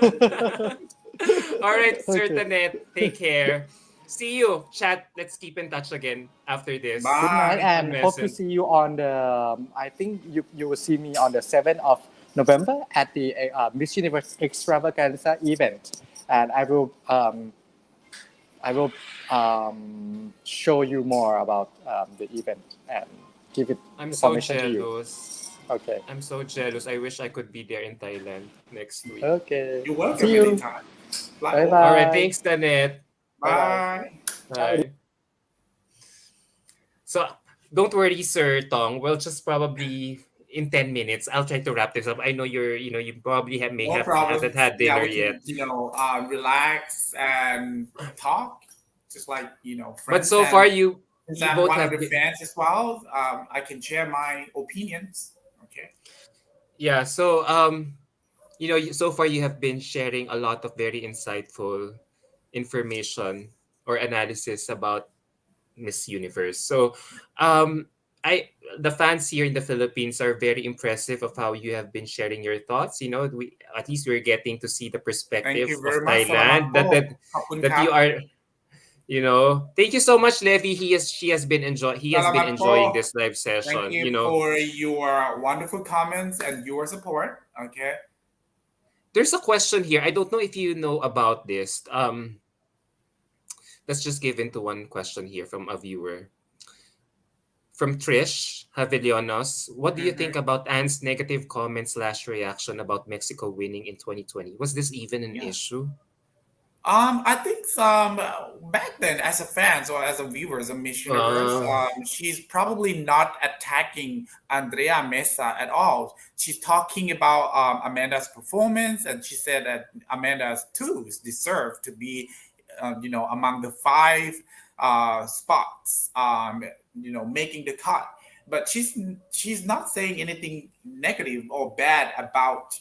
all right, Sir Okay. Tanet. Take care. See you. Chat. Let's keep in touch again after this Good night, Bye. and on hope to Messenger. see you on the. I think you will see me on the 7th of November at the Miss Universe Extravaganza event, and I will show you more about the event and give it I'm so information to you. jealous. Okay. I'm so jealous. I wish I could be there in Thailand next week. Okay. You're See welcome you. anytime. Fly Bye All over. right. bye. Thanks, Tanet. Bye bye. Bye. Bye. So don't worry, Sir Tong. We'll just probably in 10 minutes. I'll try to wrap this up. I know you probably have may No have hasn't problems. had Yeah, dinner we can, yet. relax and talk, just like, But friends. so far And since you I'm both one of have the been fans as well, I can share my opinions. Okay. yeah, so so far you have been sharing a lot of very insightful information or analysis about Miss Universe. So, um, I the fans here in the Philippines are very impressive of how you have been sharing your thoughts. We at least we're getting to see the Thank perspective you of very much. Salamat Thailand po. Kapun that you kap. are. Thank you so much, Levi. He has been Salamat enjoying po. this live Thank session. you for your wonderful comments and your support. Okay. There's a question here. I don't know if you know about this. Let's just give into one question here from a viewer. From Trish Havillonos, what do you think Mhm. about Anne's negative comment slash reaction about Mexico winning in 2020? Was this even an Yeah. issue? I think some back then, as a fan or as a viewer, as a Miss Universe, Uh, she's probably not attacking Andrea Mesa at all. She's talking about Amanda's performance, and she said that Amanda's too deserve to be, among the five spots, making the cut. But she's not saying anything negative or bad about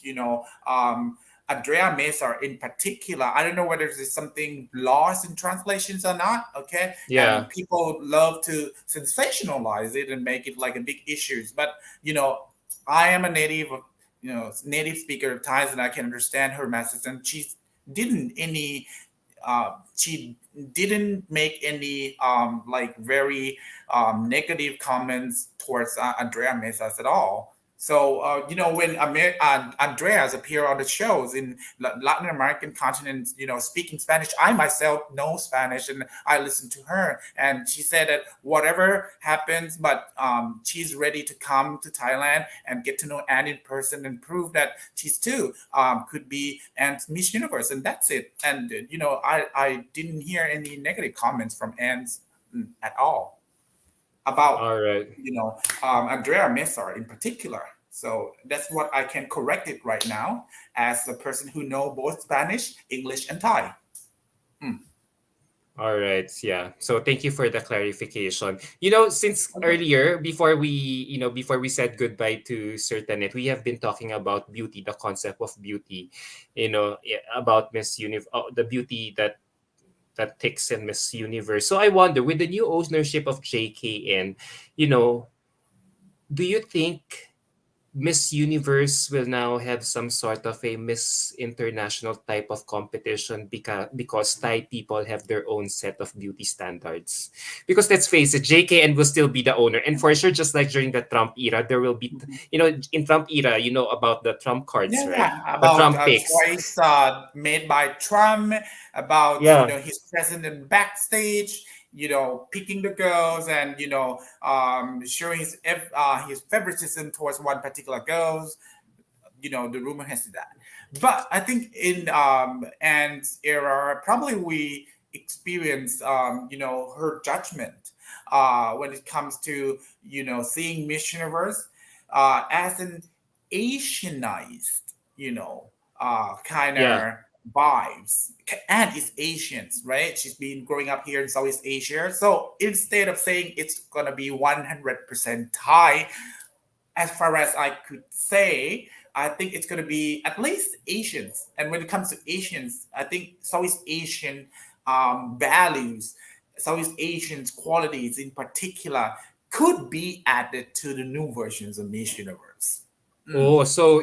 Andrea Mesa in particular. I don't know whether there's something lost in translations or not. Okay, yeah. and people love to sensationalize it and make it like a big issue. But I am a native speaker of Thai, and I can understand her message. And she didn't make any like very negative comments towards Andrea Mesas at all. So when Andreas appear on the shows in Latin American continents, speaking Spanish, I myself know Spanish and I listen to her, and she said that whatever happens, but she's ready to come to Thailand and get to know Anne in person and prove that she's too could be Anne's Miss Universe, and that's it. And I didn't hear any negative comments from Anne's at all about All right. Andrea Messar in particular. So that's what I can correct it right now as a person who know both Spanish, English, and Thai. Hmm. All right. Yeah. So thank you for the clarification. Since Okay. earlier, before we said goodbye to Sir Tanet, we have been talking about beauty, the concept of beauty, about Miss the beauty that ticks in Miss Universe. So I wonder, with the new ownership of JKN, you know, do you think Miss Universe will now have some sort of a Miss International type of competition because Thai people have their own set of beauty standards? Because let's face it, JKN will still be the owner, and for sure, just like during the Trump era, there will be, in Trump era, you know about the Trump cards, Yeah, right? yeah. The About Trump picks. choice made by Trump, about Yeah. his president backstage, picking the girls and showing his favoritism towards one particular girls. the rumor has that. But I think in Anne's era, probably we experience her judgment when it comes to seeing Miss Universe as an Asianized, kind Yeah. of vibes. And it's Asians, right? She's been growing up here in Southeast Asia. So instead of saying it's going to be 100% Thai, as far as I could say, I think it's going to be at least Asians. And when it comes to Asians, I think Southeast Asian values, Southeast Asians qualities in particular, could be added to the new versions of Miss Universe. Mm. Oh, so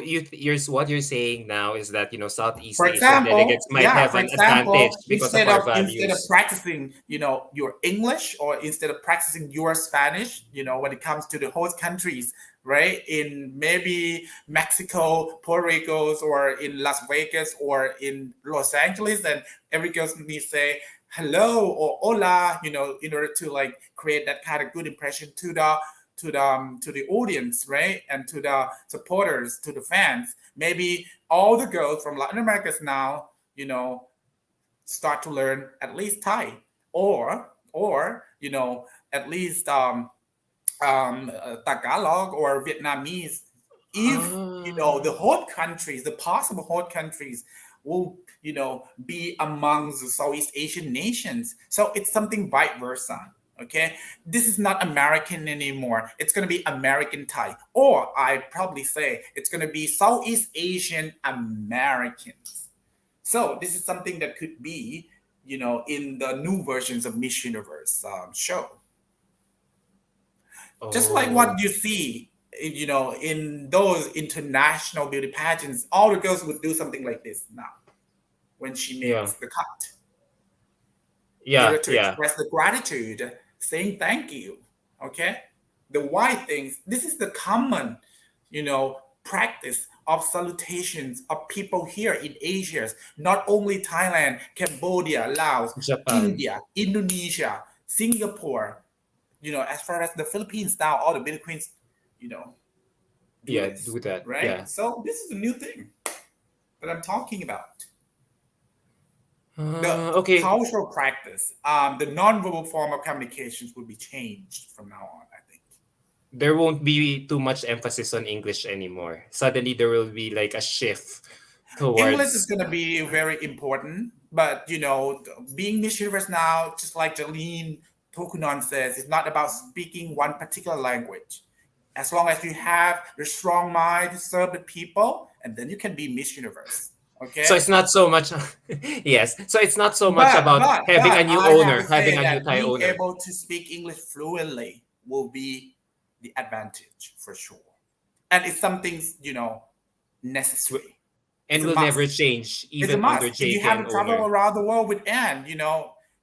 what you're saying now is that Southeast For Asian example, delegates might yeah, have for an advantage example, because of our instead of values. practicing, your English, or instead of practicing your Spanish, when it comes to the host countries, right? In maybe Mexico, Puerto Rico, or in Las Vegas, or in Los Angeles, and every girl needs to say hello or hola, in order to like create that kind of good impression to the audience, right? And to the supporters, to the fans. Maybe all the girls from Latin America now, start to learn at least Thai, or at least Tagalog or Vietnamese. If Ah, the whole countries, the possible whole countries, will be among the Southeast Asian nations. So it's something vice versa. Okay, this is not American anymore. It's going to be American Thai, or I probably say it's going to be Southeast Asian Americans. So this is something that could be, in the new versions of Miss Universe show. Just like what oh, you see, in those international beauty pageants, all the girls would do something like this now when she yeah, makes the cut, in yeah, order to yeah. express the gratitude, saying thank you. Okay, the white things. This is the common, practice of salutations of people here in Asia, not only Thailand, Cambodia, Laos, Japan. India, Indonesia, Singapore. As far as the Philippines now, all the beauty queens, you know, do Yeah, this, do that. right? Yeah. So this is a new thing that I'm talking about. The Okay. cultural practice, the nonverbal form of communications will be changed from now on, I think. There won't be too much emphasis on English anymore. Suddenly there will be like a shift English is towards. going to be very important, but being Miss Universe now, just like Jalene Tokunon says, it's not about speaking one particular language. As long as you have the strong mind to serve the people, and then you can be Miss Universe. So Okay. it's not so much. Yes. So it's not so much But about but having a but new I have to owner, having say a new that Thai being owner. able to speak English fluently will be the advantage for sure, and it's something W- necessary. And It's a will never must. change, It's a even under must. If you JK have and to travel owner. around the world with Anne,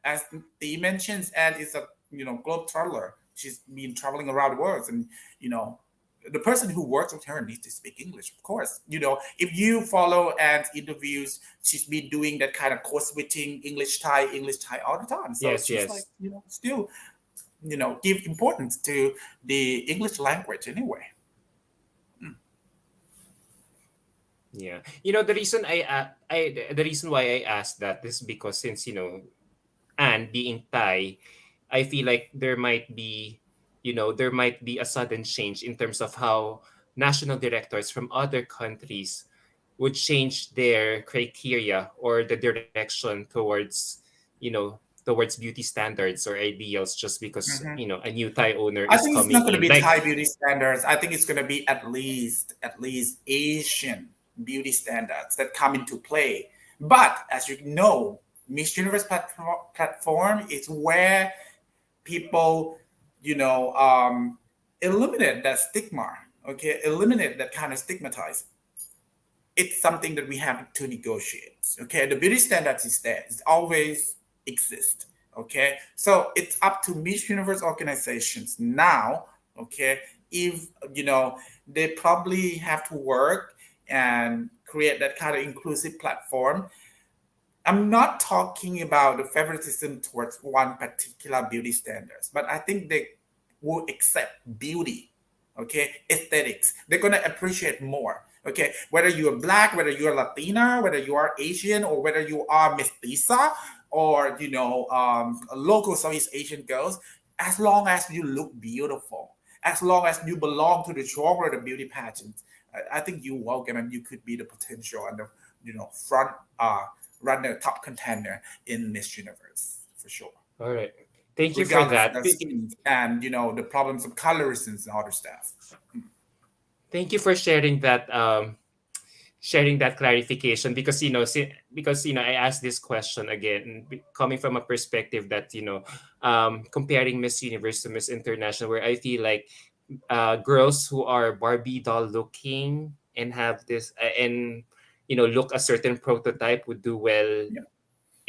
as he mentions, Anne is a globe traveler. She's been traveling around the world, and you know the person who works with her needs to speak English, of course. If you follow Anne's interviews, she's been doing that kind of code switching, English Thai all the time. So Yes, she's like, yes. still, give importance to the English language anyway. Yeah. The reason why I asked that is because since and being Thai, I feel like there might be a sudden change in terms of how national directors from other countries would change their criteria or the direction towards beauty standards or ideals just because, Mhm. a new Thai owner I is think it's coming not going to in. be Like, Thai beauty standards. I think it's going to be at least Asian beauty standards that come into play. But as you know, Miss Universe platform is where people, you know, um, eliminate that stigma. Okay, eliminate that kind of stigmatize. It's something that we have to negotiate. Okay, the beauty standards is there. It's always exist. Okay, so it's up to Miss Universe organizations now. Okay, if they probably have to work and create that kind of inclusive platform. I'm not talking about the favoritism towards one particular beauty standards, but I think they will accept beauty, okay, aesthetics. They're gonna appreciate more. Okay, whether you are black, whether you are Latina, whether you are Asian, or whether you are mestiza, or local Southeast Asian girls, as long as you look beautiful, as long as you belong to the genre of the beauty pageant, I think you welcome and you could be the potential and the front runner, top contender in Miss Universe for sure, All right. Thank you for regardless of that. the skins and the problems of colorisms and other stuff. Thank you for sharing that clarification, because I asked this question again coming from a perspective that comparing Miss Universe to Miss International, where I feel like girls who are Barbie doll looking and have this and look a certain prototype would do well Yeah.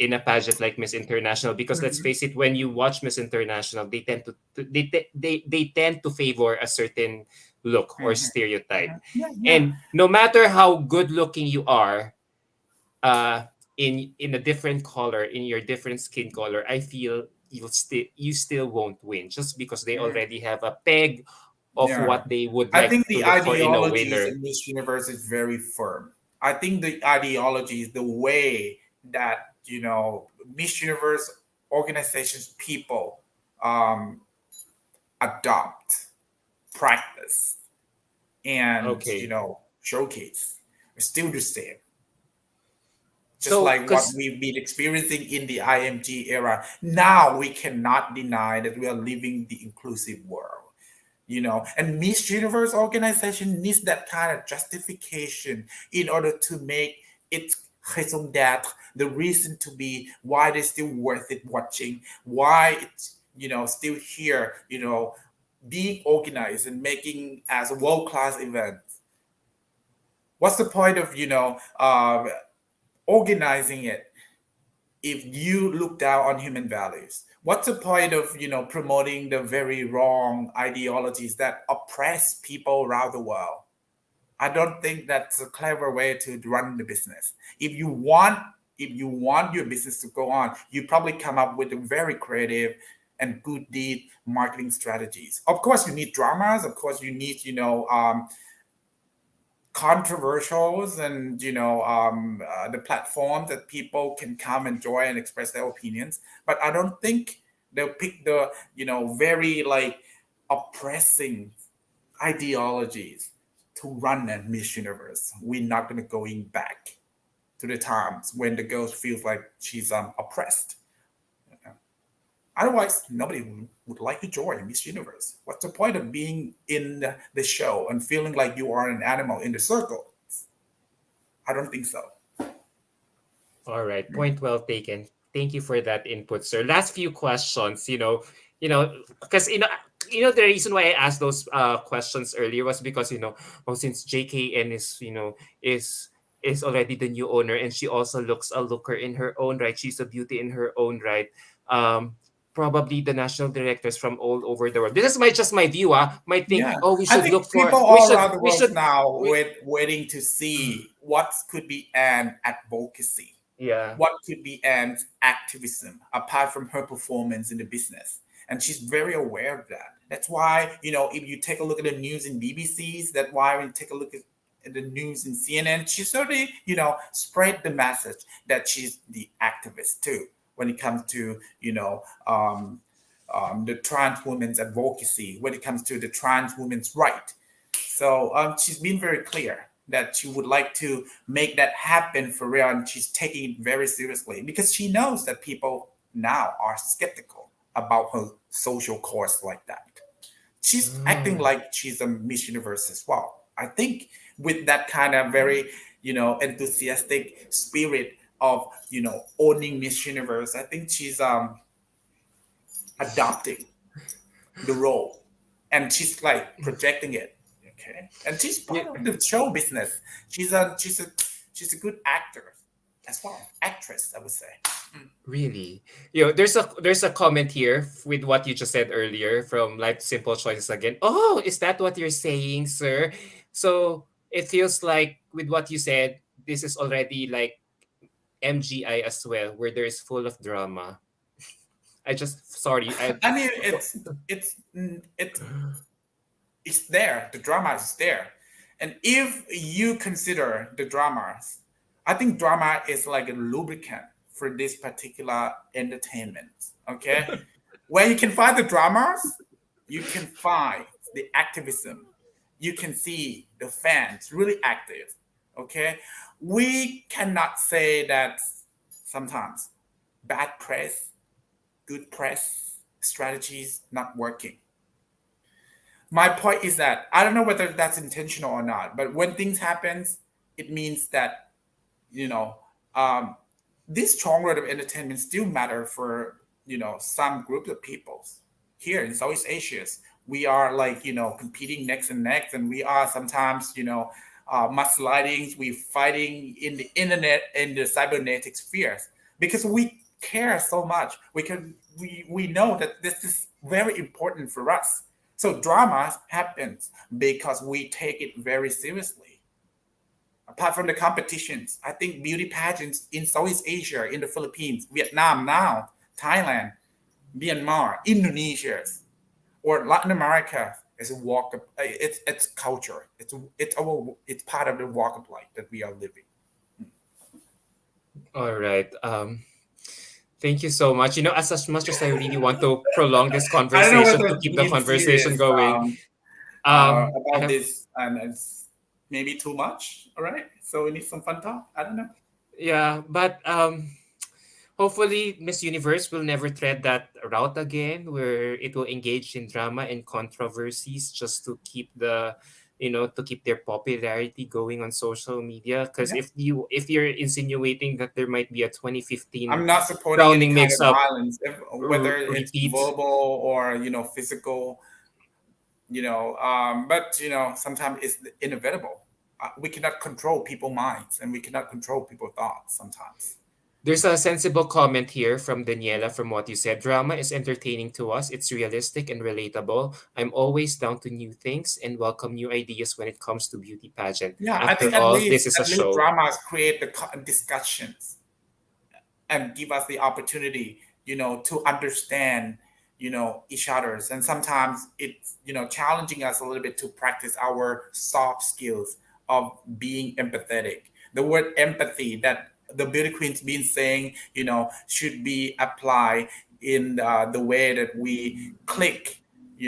in a pageant like Miss International, because let's Mhm. face it, when you watch Miss International, they tend they tend to favor a certain look or Mhm. stereotype. Yeah, yeah. And no matter how good looking you are, uh in a different color, in your different skin color, I feel you still won't win, just because they Mhm. already have a peg of Yeah. what they would I like think to the look for in a ideologies winner. in Miss Universe is very firm. I think the ideologies, the way that, Miss Universe organizations, people um, adopt, practice, and, Okay. showcase is still the same. Just So, like what because we've been experiencing in the IMG era. Now we cannot deny that we are living the inclusive world. And Miss Universe organization needs that kind of justification in order to make it raison d'etre, the reason to be, why they're still worth it watching, why it's still here, being organized and making as a world-class event. What's the point of organizing it if you look down on human values? What's the point of promoting the very wrong ideologies that oppress people around the world? I don't think that's a clever way to run the business. If you want your business to go on, you probably come up with a very creative and good deed marketing strategies. Of course, you need dramas. Of course, you need controversials and the platform that people can come enjoy and express their opinions, but I don't think they'll pick the very like oppressing ideologies to run a Miss Universe. We're not going to going back to the times when the girl feels like she's oppressed. Otherwise, nobody would like to join Miss Universe. What's the point of being in the show and feeling like you are an animal in the circle? I don't think so. all right, point well taken. Thank you for that input, sir. Last few questions, because the reason why I asked those questions earlier was because since JKN is already the new owner, and she also looks a looker in her own right. She's a beauty in her own right. Um, Probably the national directors from all over the world. This is my view. Might think, Yeah, oh, we I should think look for people all around the we world should now we waiting to see what could be an advocacy, yeah. what could be an activism apart from her performance in the business, and she's very aware of that. That's why if you take a look at the news in BBC's, that's why when you take a look at the news in CNN, she's already spread the message that she's the activist too when it comes to the trans women's advocacy, when it comes to the trans women's right. So she's been very clear that she would like to make that happen for real, and she's taking it very seriously because she knows that people now are skeptical about her social course like that. She's acting Mm, like she's a Miss Universe as well. I think with that kind of very enthusiastic spirit of owning Miss Universe, I think she's adopting the role and she's like projecting it. Okay, and she's yeah, part of the show business. She's a good actor as well, actress, I would say. really. There's a comment here with what you just said earlier from Life Simple Choices again. Oh, is that what you're saying, sir? So it feels like with what you said, this is already like MGI as well, where there is full of drama. I just sorry. I mean, it's it's there. The drama is there, And if you consider the dramas, I think drama is like a lubricant for this particular entertainment. Okay, where you can find the dramas, you can find the activism. You can see the fans really active. Okay, we cannot say that sometimes bad press, good press strategies not working. My point is that I don't know whether that's intentional or not, but when things happens, it means that you know um, this genre of entertainment still matter for some group of peoples here in Southeast Asia. We are like competing next and next, and we are sometimes mudsliding. We fighting in the internet in the cybernetic spheres because we care so much. We know that this is very important for us. So drama happens because we take it very seriously. Apart from the competitions, I think beauty pageants in Southeast Asia, in the Philippines, Vietnam now, Thailand, Myanmar, Indonesia, or Latin America is a walk of it's culture. It's part of the walk of life that we are living. All right. Thank you so much. As much as I really want to prolong this I don't know conversation to whether keep the being conversation serious going, I about have this and it's maybe too much. All right, so we need some fun talk. I don't know. yeah, but hopefully Miss Universe will never tread that route again, where it will engage in drama and controversies just to keep to keep their popularity going on social media. Because Yeah. if you're insinuating that there might be a 2015 I'm not supporting any crowning kind of mix-up violence, whether it's repeat. verbal or physical. But sometimes it's inevitable. We cannot control people's minds, and we cannot control people's thoughts sometimes. There's a sensible comment here from Daniela from what you said. Drama is entertaining to us. It's realistic and relatable. I'm always down to new things and welcome new ideas when it comes to beauty pageant. Yeah, I After think at all, least this is a at least show. dramas create the discussions and give us the opportunity, to understand, each other's. And sometimes it's, challenging us a little bit to practice our soft skills of being empathetic. The word empathy that the beauty queen's been saying, should be applied in the way that we click,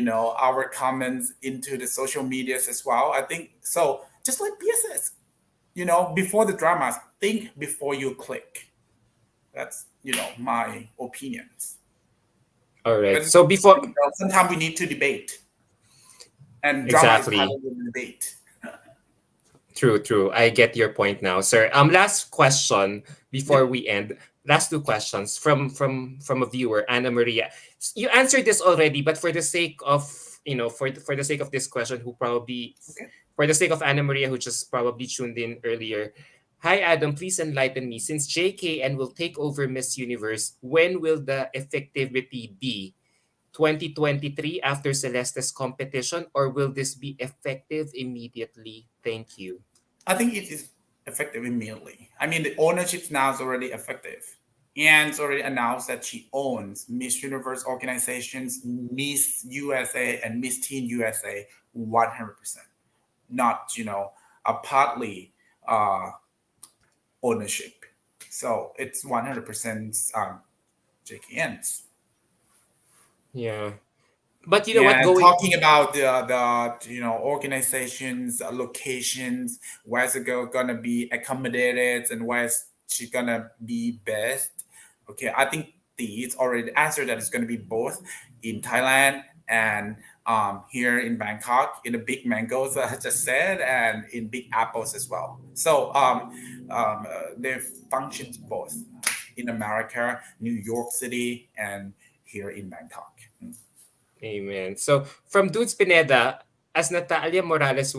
our comments into the social medias as well. I think so. Just like BSS, before the dramas, think before you click. That's my opinions. All right. But So before sometimes we need to debate, and drama is part exactly. of the debate. True, true. I get your point now, sir. Last question before Yep. we end. Last two questions from a viewer, Anna Maria. You answered this already, but for the sake of for the sake of this question, Okay. for the sake of Anna Maria, who just probably tuned in earlier. Hi Adam, please enlighten me. Since JKN will take over Miss Universe, when will the effectivity be? 2023 after Celeste's competition, or will this be effective immediately? Thank you. I think it is effective immediately. I mean, the ownership now is already effective. Anne's already announced that she owns Miss Universe organizations, Miss USA and Miss Teen USA 100%. Not, a partly uh, ownership. So it's 100% JKN's. Yeah. But you know what? And Going talking about the organizations, locations, where's it gonna be accommodated, and where's she gonna be best? Okay, I think it's already answered that it's gonna be both in Thailand and here in Bangkok in the big mangoes I just said, and in big apples as well. So they functions both in America, New York City, and here in Bangkok. Amen. So from Dudes Pineda, as Natalia Morales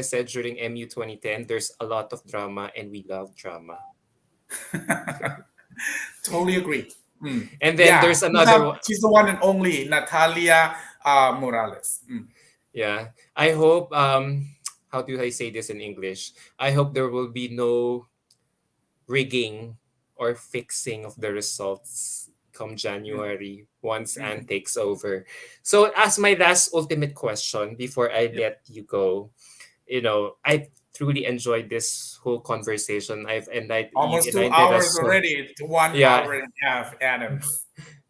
said during MU 2010, there's a lot of drama and we love drama. Totally agree. Mm. And then Yeah, there's another one. she's the one and only Natalia Morales. Mm. Yeah. I hope how do I say this in English? I hope there will be no rigging or fixing of the results come Mm, January once Anne mhm. takes over. So as my last ultimate question before I Yep. let you go, I truly enjoyed this whole conversation. Almost And I two did us hours so already. It's one yeah. hour and a half, Adams.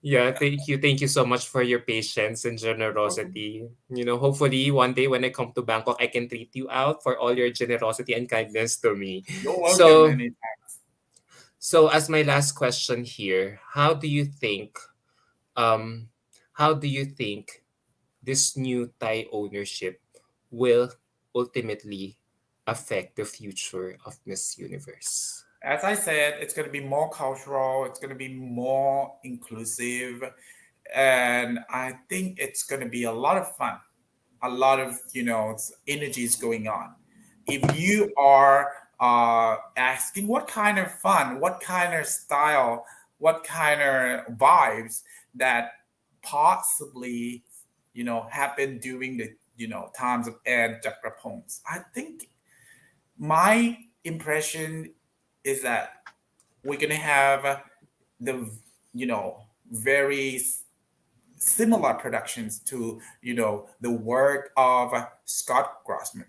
Yeah, thank you so much for your patience and Welcome. generosity. Hopefully one day when I come to Bangkok, I can treat you out for all your generosity and kindness to me. You're welcome So, anytime. so as my last question here, um, how do you think this new Thai ownership will ultimately affect the future of Miss Universe? As I said, it's going to be more cultural, it's going to be more inclusive, and I think it's going to be a lot of fun, a lot of energies going on. If you are asking what kind of fun, what kind of style, what kind of vibes that possibly happen during the times of Anne Chakrapoms, I think my impression is that we're gonna have the very similar productions to the work of Scott Grossman,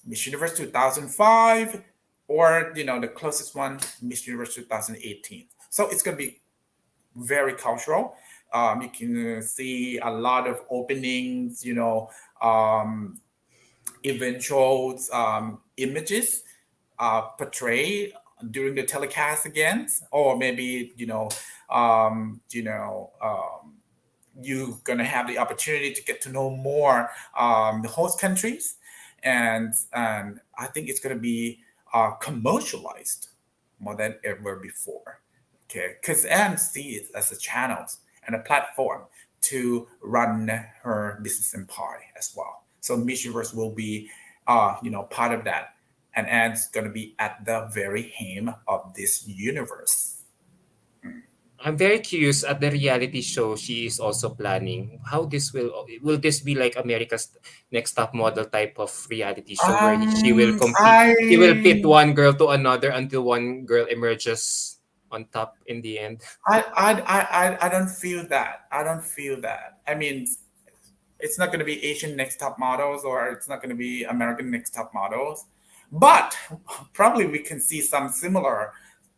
Miss Universe 2005, or the closest one, Miss Universe 2018. So it's gonna be very cultural. You can see a lot of openings, um, eventual images portrayed during the telecast again, or maybe you're gonna have the opportunity to get to know more the host countries, and I think it's gonna be commercialized more than ever before. Okay, because Anne sees it as a channel and a platform to run her business empire as well. So Miss Universe will be, part of that, and Anne's going to be at the very hem of this universe. I'm very curious at the reality show she is also planning. How this will this be like America's Next Top Model type of reality show where she will compete? She will pit I one girl to another until one girl emerges on top in the end. I don't feel that. I don't feel that. I mean, it's not going to be Asian Next Top Models, or it's not going to be American Next Top Models, but probably we can see some similar,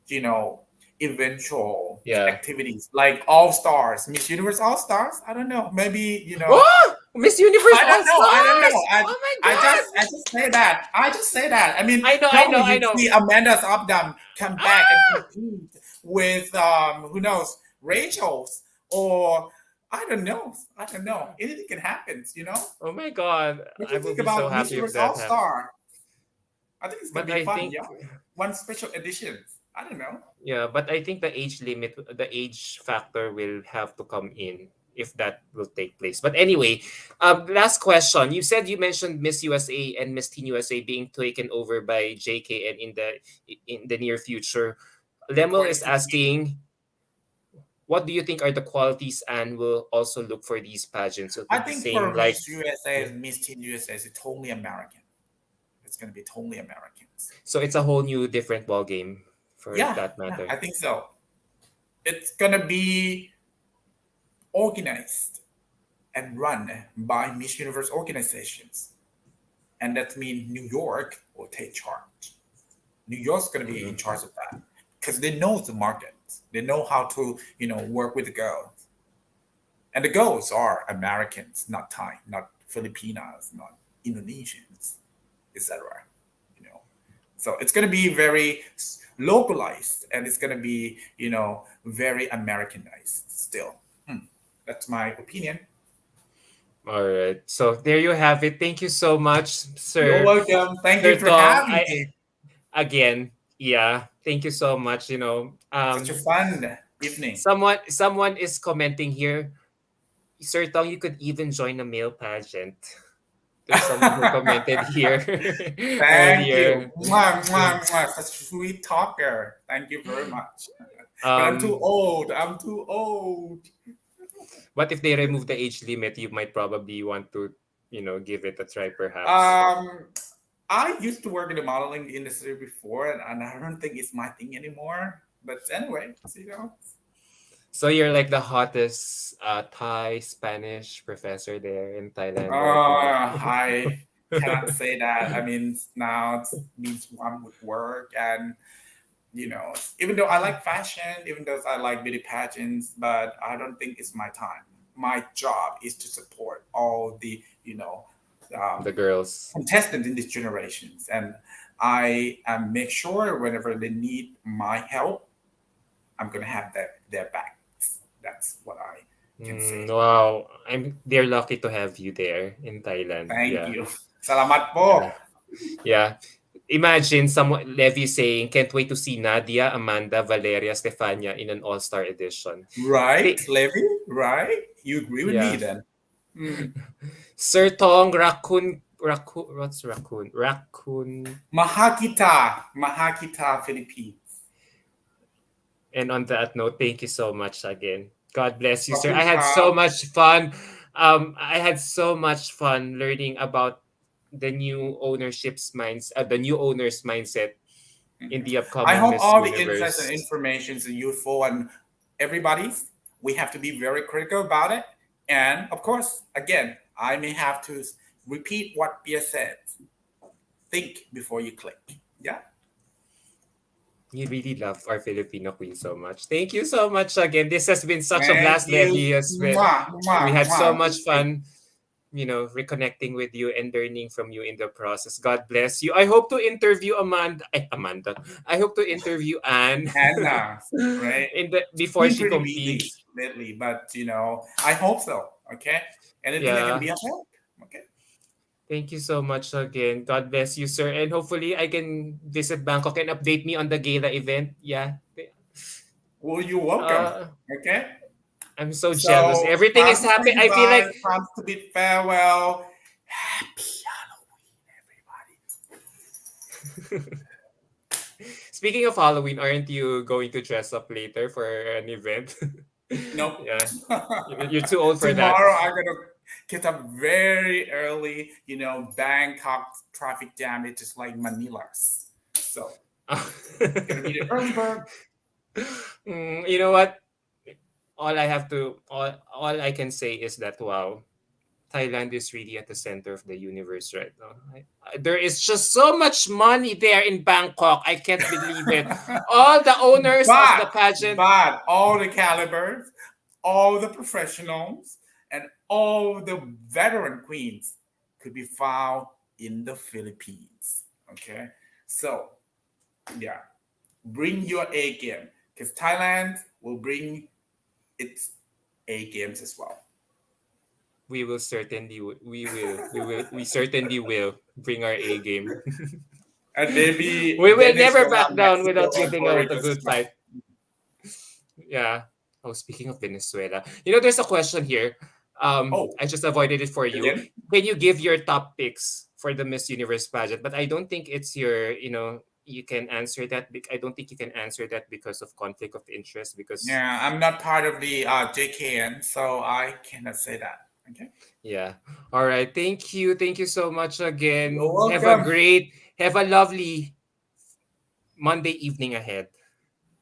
you know, eventual Yeah. activities like All Stars, Miss Universe All Stars. I don't know. Maybe Oh, Miss Universe I All don't know. I don't know. Stars! Oh my I god! just say that. I just say that. I mean, I probably know, I you know. see Amanda Abdam come back and Ah! compete with who knows, Rachel's, or I don't know. I don't know. Anything can happen. Oh my god! What do I you will think be so about Miss happy if Universe that All happens. Star? I think it's gonna But be I fun. think Yeah, one special edition. I don't know. Yeah, but I think the age factor will have to come in if that will take place. But anyway, last question. You mentioned Miss USA and Miss Teen USA being taken over by JKN in the near future. Lemel According is to me, asking, what do you think are the qualities and will also look for these pageants? Will I it be think same for like Miss USA yeah. and Miss Teen USA is totally American. It's gonna be totally Americans. So it's a whole new different ball game for Yeah, that yeah, matter. I think so. It's gonna be organized and run by Miss Universe organizations, and that means New York will take charge. New York's gonna be in Mhm. charge of that because they know the market. They know how to work with the girls, and the girls are Americans, not Thai, not Filipinas, not Indonesians, etc. You know, so it's gonna be very localized, and it's gonna be very Americanized still. Hmm. That's my opinion. All right. So there you have it. Thank you so much, You're Sir welcome. Thank you Sir for Tong. having I me. again, yeah. Thank you so much. Such a fun evening. Someone is commenting here. Sir Tong, you could even join a male pageant. There's someone who commented here Thank you. earlier. Mwah, mwah, mwah. Such a sweet talker. Thank you very much. But I'm too Um, old. I'm too old. but if they remove the age limit, you might probably want to, give it a try, perhaps. Um, I used to work in the modeling industry before, and I don't think it's my thing anymore. But anyway, So you're like the hottest Thai Spanish professor there in Thailand right now. I cannot say that. I mean, now it means one would work, and even though I like fashion, even though I like beauty pageants, but I don't think it's my time. My job is to support all the The um, girls. contestants in these generations, and I make sure whenever they need my help, I'm gonna have their backs. That's what I can say. Wow, they're lucky to have you there in Thailand. Thank Yeah. you. Salamat Yeah. po. Yeah. Imagine someone Levi saying, "Can't wait to see Nadia, Amanda, Valeria, Stefania in an all-star edition." Right, They, Levy? Right? You agree with me yeah. then? Mm. Sir Tong raccoon what's raccoon? Raccoon. Mahakita. Mahakita, Philippines. And on that note, thank you so much again. God bless you, sir. I Raccoon had Crab. so much fun. I had so much fun learning about the new owner's mindset in Mhm. the I upcoming hope Miss all the insights and Universe. information is useful and everybody's. We have to be very critical about it. And of course, again, I may have to repeat what Pia said. Think before you click. Yeah. We really love our Filipino queen so much. Thank you so much again. This has been such a Thank blast, you. Levi. As well. Mwah, We mwah, had so mwah. much fun, reconnecting with you and learning from you in the process. God bless you. I hope to interview Amanda. I hope to interview Anne Anna, right? in the before Been she pretty busy competes. lately, but I hope so. Okay. Anything I can Yeah. be of help. Okay. Thank you so much again. God bless you, sir. And hopefully I can visit Bangkok and update me on the gala event. Yeah. Well, you're welcome. Uh, Okay. I'm so jealous. So Everything time is to say happy. I feel goodbye. like Time to bid farewell. Happy Halloween, speaking of Halloween, aren't you going to dress up later for an event? everybody. Yeah. Nope. You're too old for that. Tomorrow I'm gonna get up very early. Bangkok traffic jam. It's just like Manila's. So gonna be the early bird. You know what? All I can say is that wow, Thailand is really at the center of the universe right now. There is just so much money there in Bangkok. I can't believe it. All the owners of but the pageant. but all the calibers, all the professionals, and all the veteran queens could be found in the Philippines. Okay, so yeah, bring your A game because Thailand will bring its A games as well. We certainly will bring our A game. And maybe We will never Venezuela, back down Mexico, without and giving Puerto out a Rico as good well. fight. Yeah. Oh, speaking of Venezuela, there's a question here. Oh, I just avoided it for you. again? Can you give your top picks for the Miss Universe pageant? But I don't think it's you can answer that. I don't think you can answer that because of conflict of interest. Because Yeah, I'm not part of the JKN, so I cannot say that. Okay. yeah. All right. Thank you so much You're again. welcome. Have a lovely Monday evening ahead.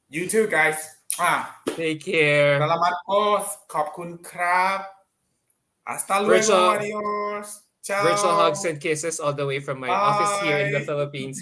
You too, guys. Take care. Salamat po. ขอบคุณ ครับ Hasta luego. Virtual Adios. Virtual hugs Ciao. and kisses all the way from my office here in the Bye. Philippines.